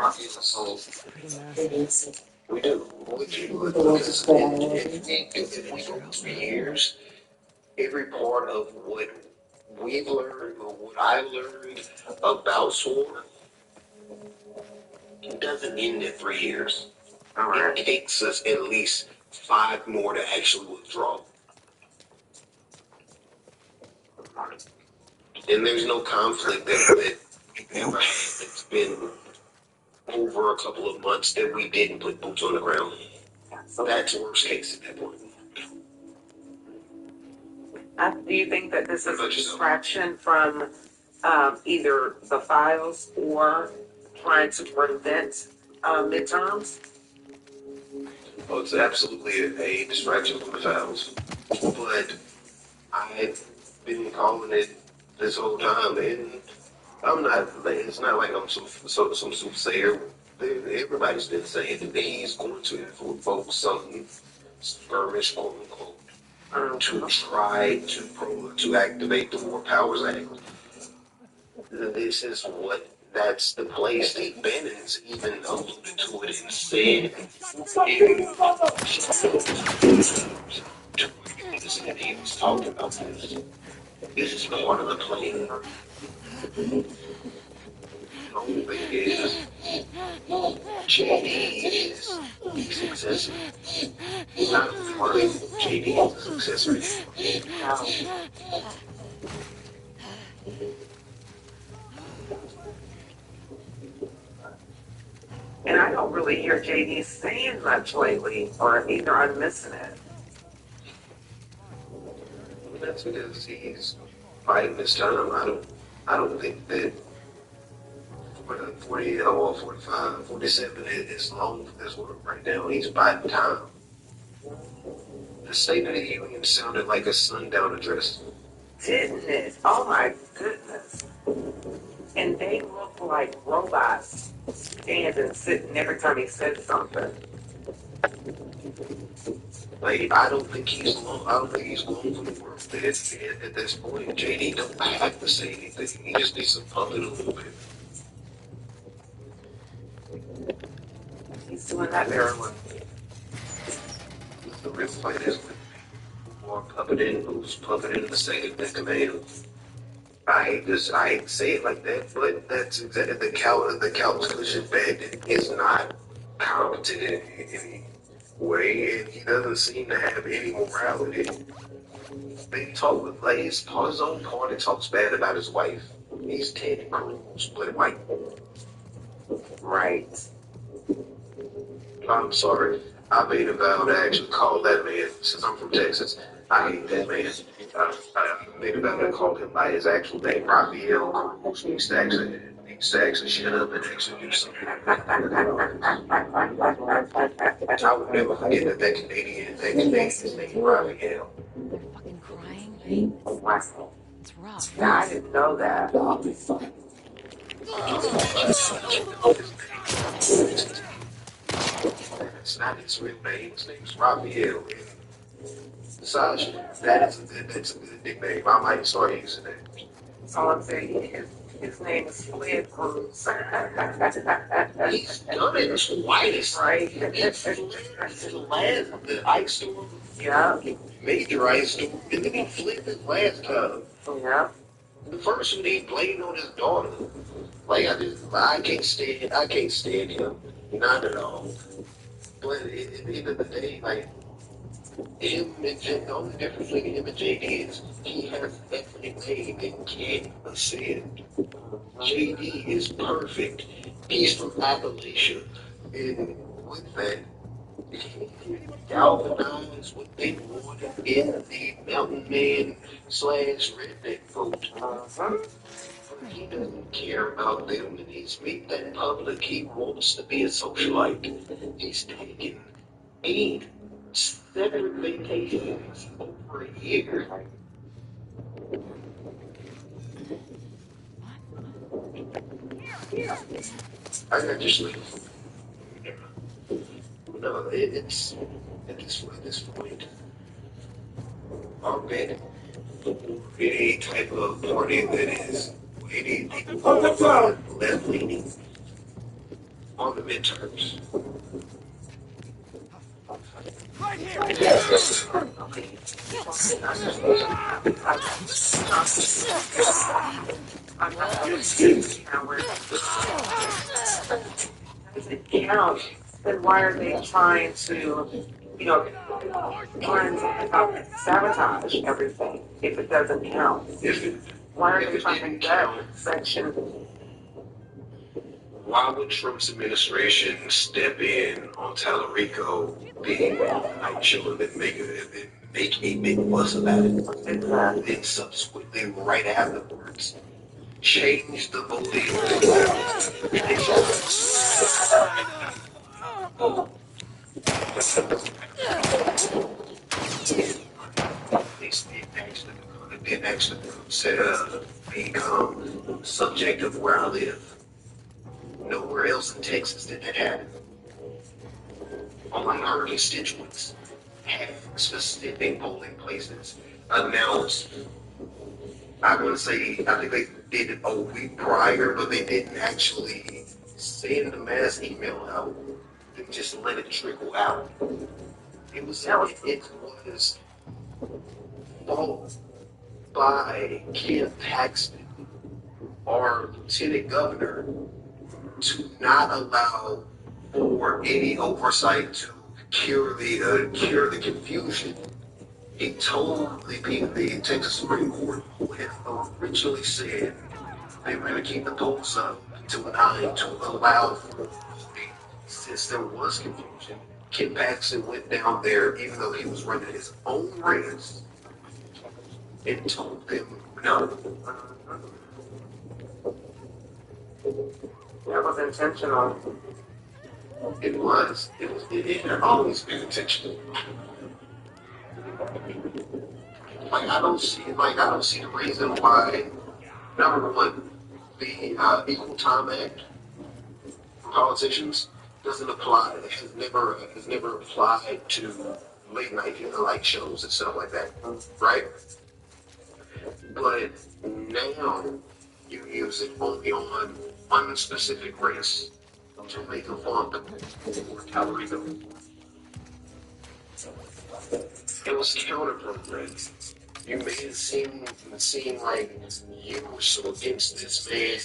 We do. If we go 3 years, every part of what we've learned or what I learned about SWORD doesn't end at 3 years. It takes us at least 5 more to actually withdraw. And there's no conflict that we've ever had. It's been over a couple of months that we didn't put boots on the ground. So that's worst case at that point. Do you think that this is a distraction from either the files or trying to prevent midterms? Oh, it's absolutely a distraction from the files. But I've been calling it this whole time, and it's not like I'm some soothsayer. Everybody's been saying that he's going to invoke some skirmish, quote unquote, to try to activate the War Powers Act. This is that's the place that Bannon's even alluded to it and said he was talking about this. This is part of the plan. The only thing is, JD is the successor. Not a party. JD is the successor. And I don't really hear JD saying much lately, or either I'm missing it. That's because he's fighting this time. I don't think that 40 or 45, 47 is long for this work right now. He's biding time. The State of the Union sounded like a sundown address. Didn't it? Oh my goodness. And they look like robots standing, sitting every time he says something. Like, I don't think he's long for the world. At this point, JD don't have to say anything. He just needs to pump it a little bit. He's doing that very well. The real fight is more puppeting, who's puppeting the second in command. I hate to say it like that, but that's exactly the Calvin's cushion bandit is not competent in any way, and he doesn't seem to have any morality. They talk like his own party talks bad about his wife. He's Ted Cruz, but white. Right. I'm sorry. I made a vow to actually call that man, since I'm from Texas. I hate that man. I made a vow to call him by his actual name, Raphael Cruz. Needs to actually shut up and actually do something. I would never forget that Canadian, his name Raphael. They're fucking crying, right? Wow. It's rough. Yeah, I didn't know that. I'll be fine. It's not his real name. His name's Raphael. Besides, that's a good nickname. I might start using that. So I'm saying his name is Fled Cruz. He's done it twice. Right? The ice storm. Yeah. Major ice storm. And then he flipped it last time. Yeah. The first one he blamed on his daughter. Like I can't stand him. Not at all. But at the end of the day, like him and the only difference between him and JD is he has everything and can't ascend. JD is perfect. He's from Appalachia. And with that, he galvanized what they wanted in the mountain man / redneck vote. He doesn't care about them, and he's made that public. He wants to be a socialite. He's taken 7 vacations over a year. I got just leave. No, it's at this point. Our bed, any type of party that is any left leaning on the midterms. Right here! I'm not going to count. Does it count? Then why are they trying to, trying to sabotage everything if it doesn't count? Why are they trying to do that section? Why would Trump's administration step in on Tallarico being like children and make a big fuss about it? And then subsequently, right afterwards, change the voting. They actually become subject of where I live. Nowhere else in Texas did that happen. Only our constituents have specific polling places announced. I'm going to say, I think they did it a week prior, but they didn't actually send a mass email out. They just let it trickle out. It was followed by Ken Paxton, our lieutenant governor to not allow for any oversight to cure the confusion. He told the Texas Supreme Court, who had originally said they were going to keep the polls up until 9 to allow for voting, since there was confusion. Ken Paxton went down there, even though he was running his own race, and told them no. That was intentional. It was. It had always been intentional. I don't see the reason why. Number one, the Equal Time Act for politicians doesn't apply. It has never applied to late night like shows and stuff like that, right? But now you use it only on one specific race to make a font or calorie bill. It was counterproductive. You made it seem like you were so against this man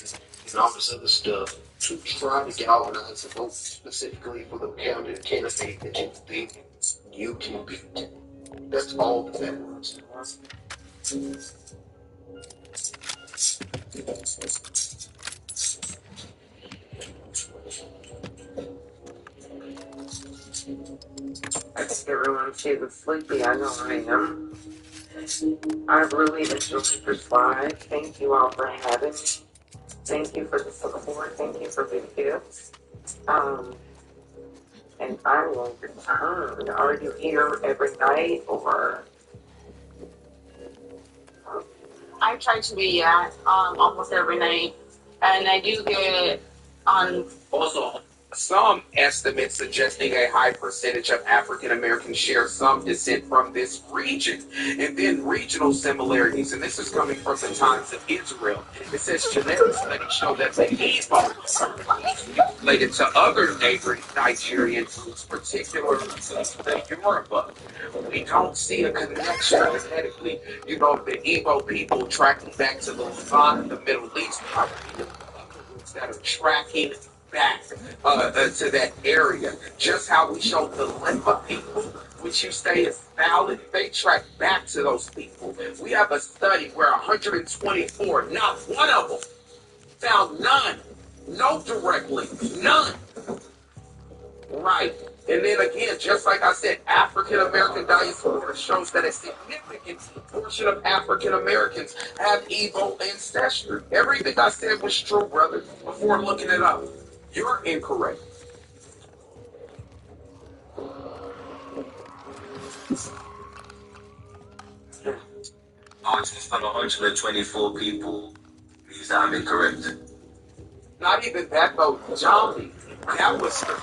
and all this other stuff to try to galvanize the vote specifically for the candidate that you think you can beat. That's all that was. I think everyone she's sleepy. I know I am. I really enjoyed this live. Thank you all for having me. Thank you for the support. Thank you for the gifts. And I will return. Are you here every night or? I try to be almost every night, and I do get on. Also, some estimates suggesting a high percentage of African Americans share some descent from this region, and then regional similarities. And this is coming from the Times of Israel. It says genetic studies show that the Igbo are related to other neighboring Nigerian groups, particularly the Yoruba. We don't see a connection genetically. You know, the Igbo people tracking back to the Levant, the Middle East, that are tracking back to that area. Just how we showed the Limba people, which you say is valid, they track back to those people. We have a study where 124, not one of them, found none. No directly, none. Right. And then again, just like I said, African American diaspora shows that a significant portion of African Americans have Igbo ancestry. Everything I said was true, brother, before looking it up. You're incorrect. From 124 people means that I'm incorrect. Not even that though, Johnny. That was the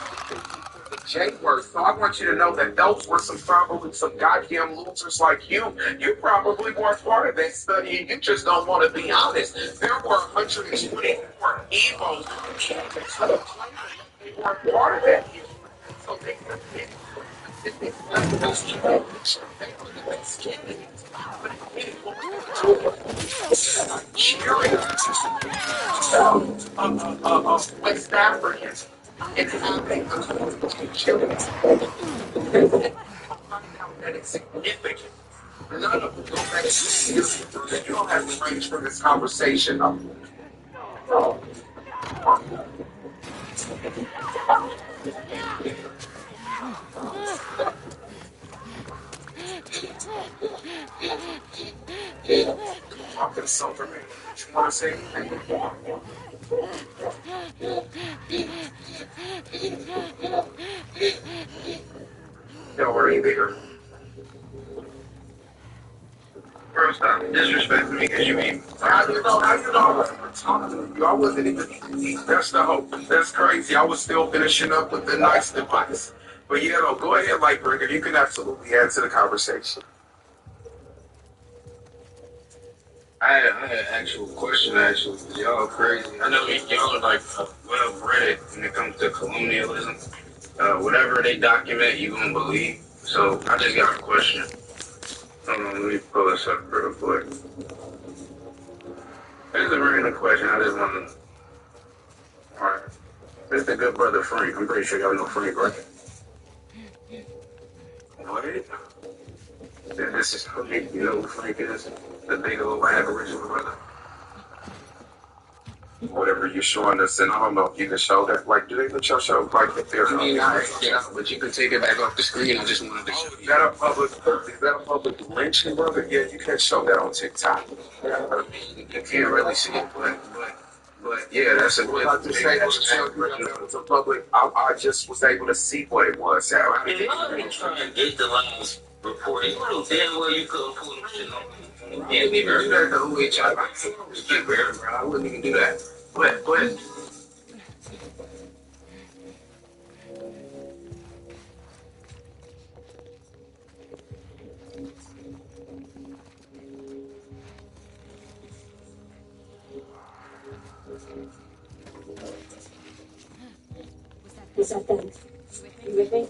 J word. So I want you to know that those were probably some goddamn losers like you. You probably weren't part of that study and you just don't want to be honest. There were 124 Igbos. They weren't part of that. So they West Africans and having that it's significant. None of them go back to you. You don't have to range for this conversation. Talking so for me. You want to say anything? Don't worry, bigger. Bro, stop disrespecting me because you mean. How you know I wasn't talking to you? I wasn't even. That's the hope. That's crazy. I was still finishing up with the nice device. But yeah, no, go ahead, Lightbringer. You can absolutely add to the conversation. I had an actual question, actually. Y'all crazy. I know y'all are like well-bred when it comes to colonialism. Whatever they document, you gonna believe. So I just got a question. Hold on, let me pull this up real quick. There's a a random question. I just want to. All right. This is the good brother Frank. I'm pretty sure y'all know Frank, right? What? This is Frank. You know who Frank is? The big old Aboriginal brother. Whatever you're showing us, and I don't know if you can show that. Like, do they let y'all show like if there's? I mean, I get out, but you can take it back off the screen. I just wanted to show you. Is that a public? Is that a public lynching, brother? Yeah, you can show that on TikTok. I mean, you can't really see it, but yeah, that's a good. I just able to tell you that it's a public. I just was able to see what it was. So I If y'all be trying to get the lines reporting, you know damn well you couldn't pull them shit on. I wouldn't even do that to who each other. I wouldn't even do that. But. Is that them? You with me?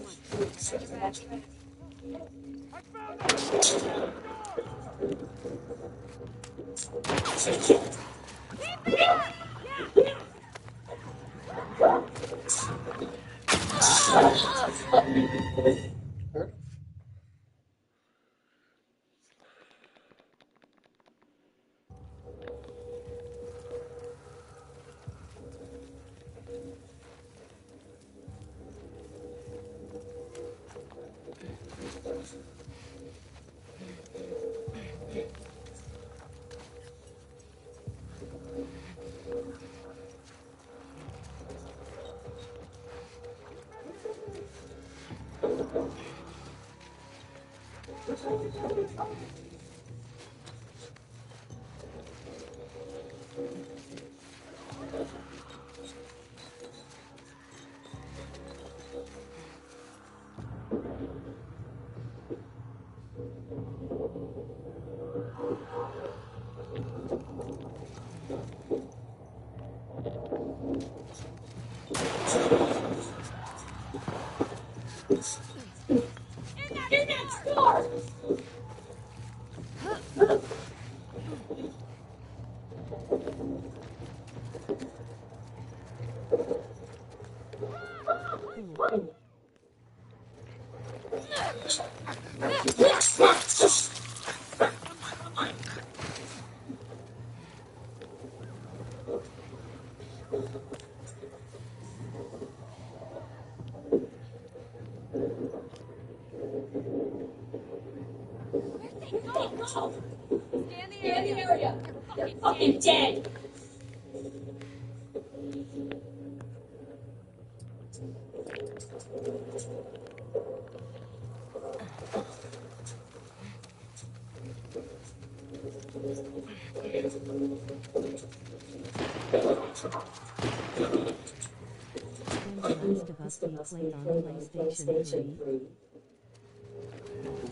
Scan the area. You're fucking dead.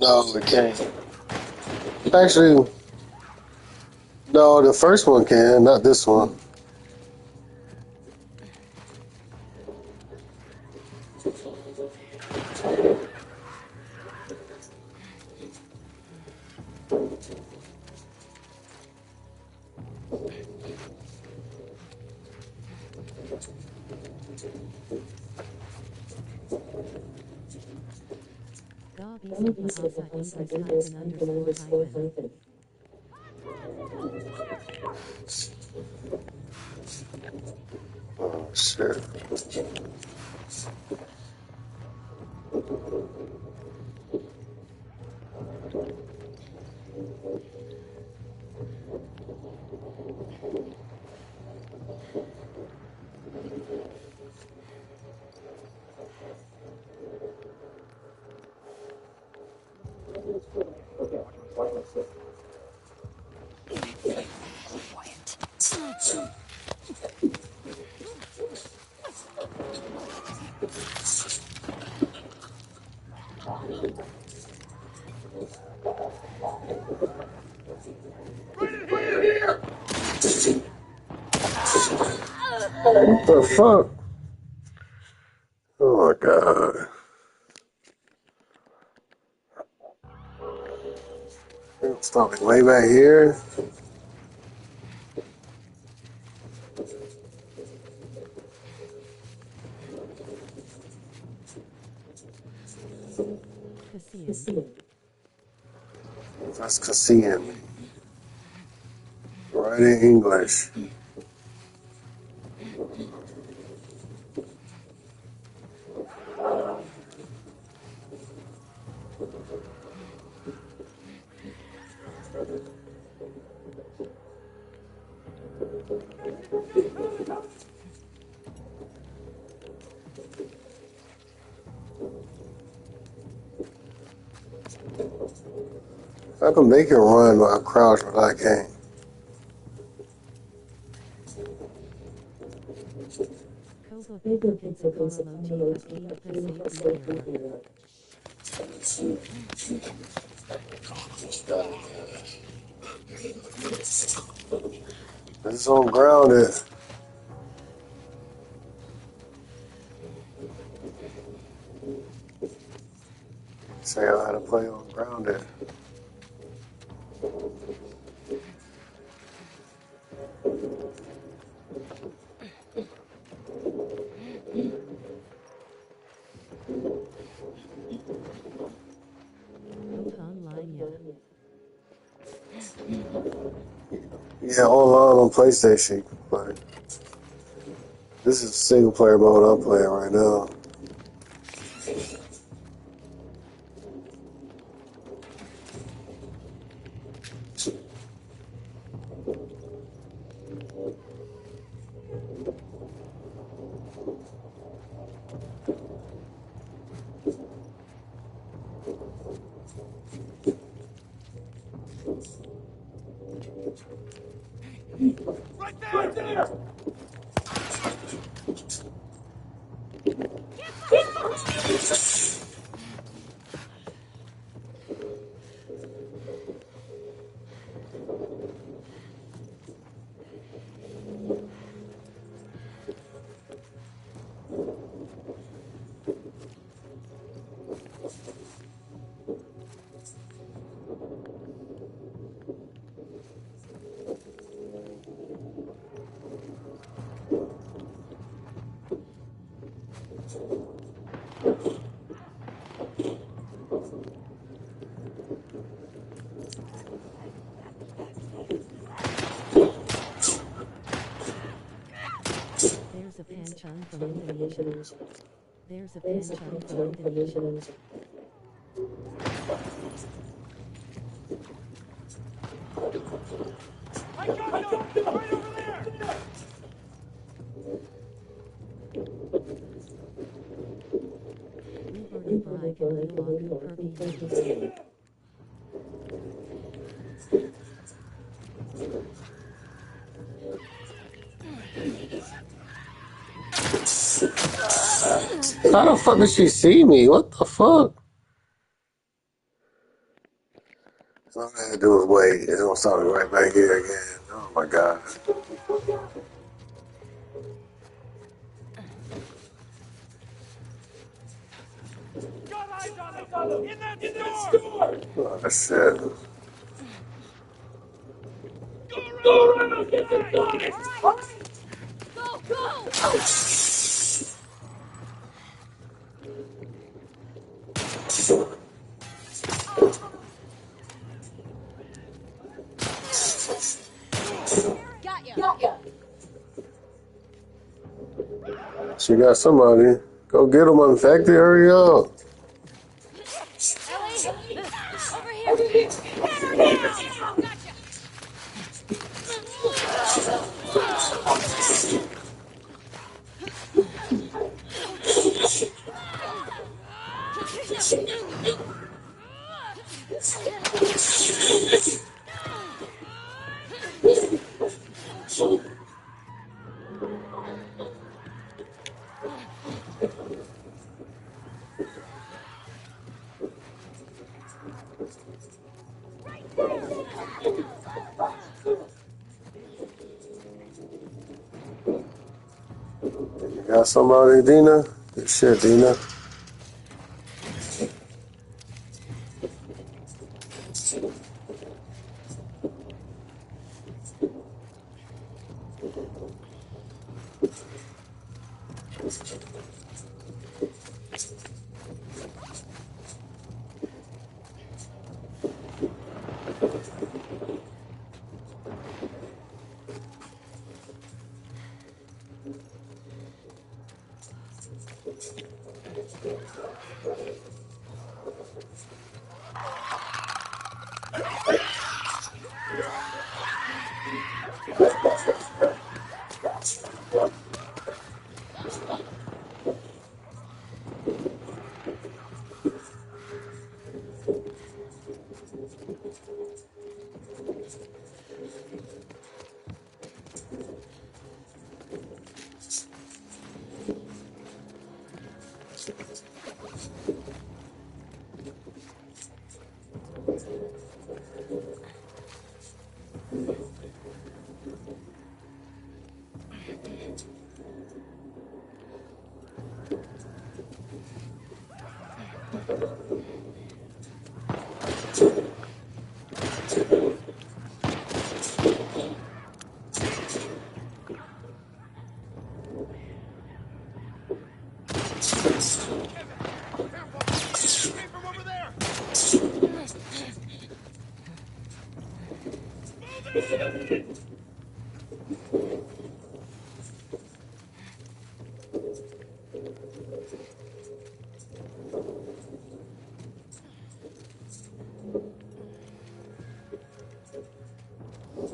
No, it can't. Actually, no, the first one can, not this one. Oh, shit. What the fuck? Oh my god. It's stopping way back here. That's Cassian. Right in English. I can make it run while I crouch, but I can't. It's on grounded. Say I how to play on grounded. Yeah, online on PlayStation. You can play. This is single player mode I'm playing right now. Right there! There's a Panchang from Indonesia. There's a Panchang from Indonesia. I got you! Right over there! How the fuck did she see me? What the fuck? All I had to do was wait. It's gonna start me right back here again. Oh my god. Got eyes on them! In that store! Oh shit. Go around! Get this guy! All right! Go, go! Got ya. She got somebody. Go get them, infected. Hurry up. Ellie, over here. Gotcha. You got somebody, Dina? Good shit, Dina.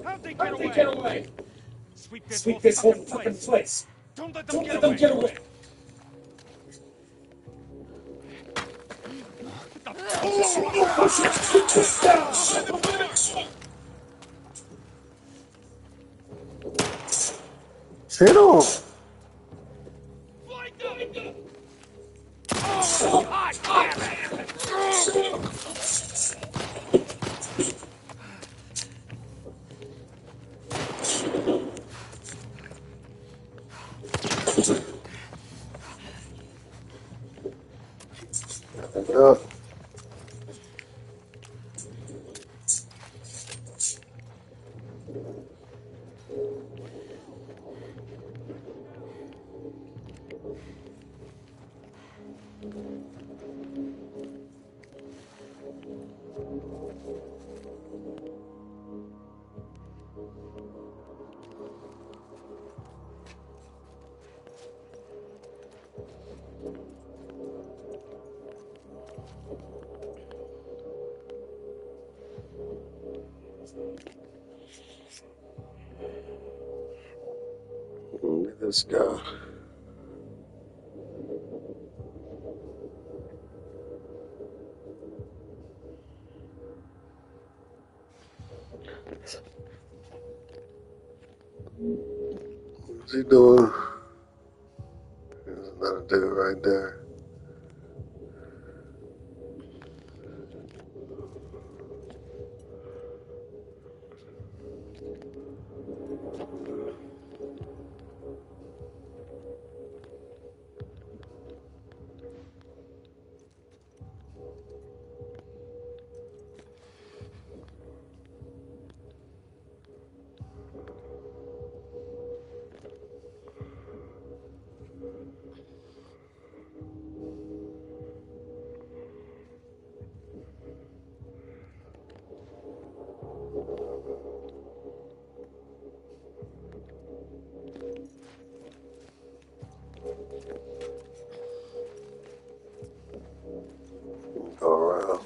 How'd they get away? Sweep this whole fucking place. Don't let them get away. Shit on. Look at this guy. What's he doing? There's another dude right there. Go around.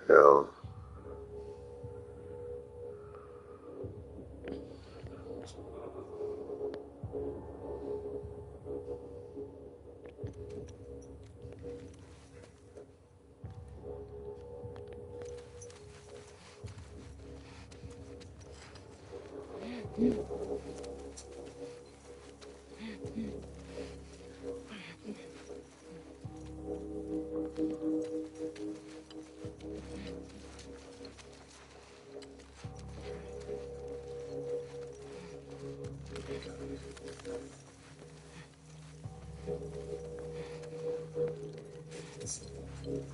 Hell. Good.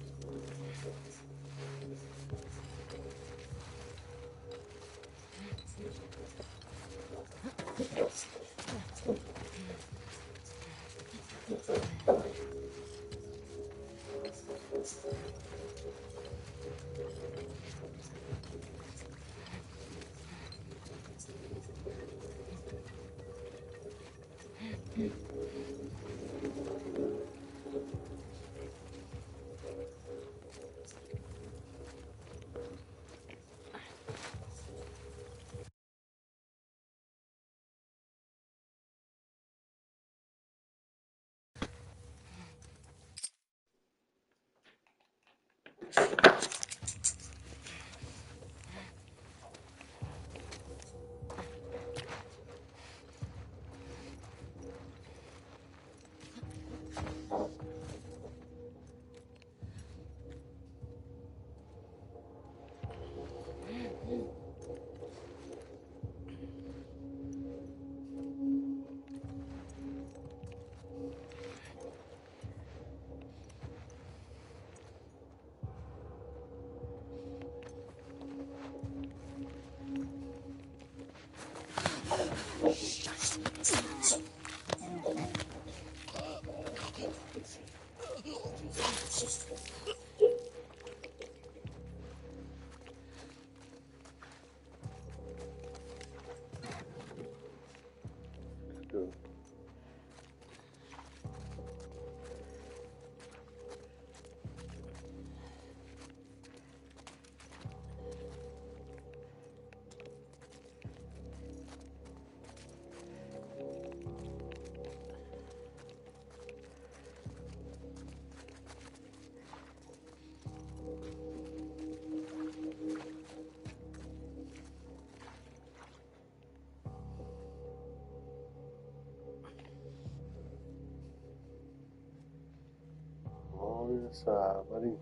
On the side, buddy.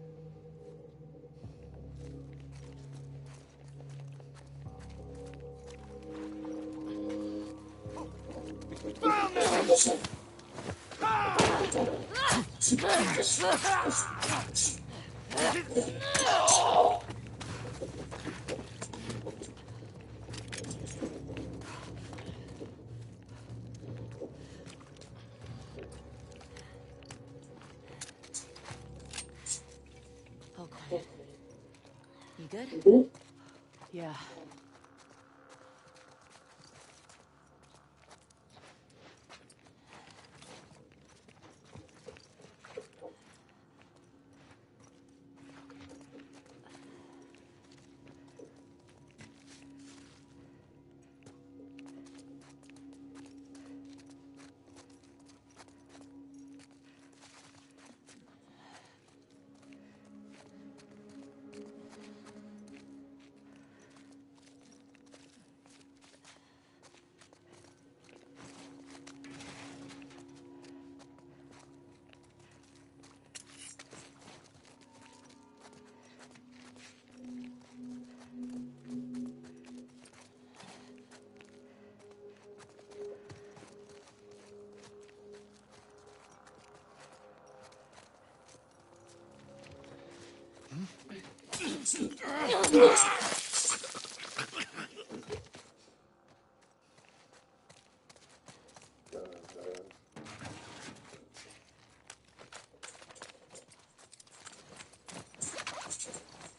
All quiet. You good? Yeah.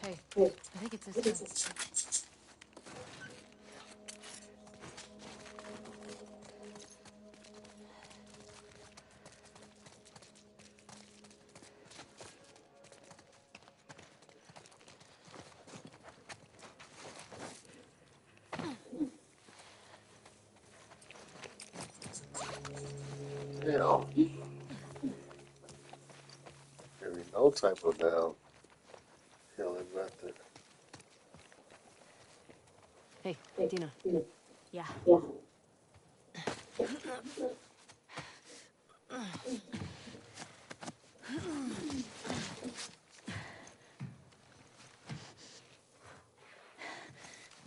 Hey, I think it's this one. Hell. There be no type of down healing method. Hey, Dina. Yeah.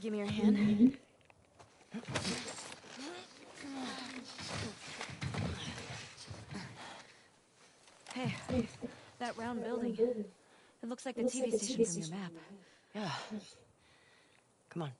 Give me your hand. Hey, That round building. It looks like the TV station from your map. Yeah. Come on.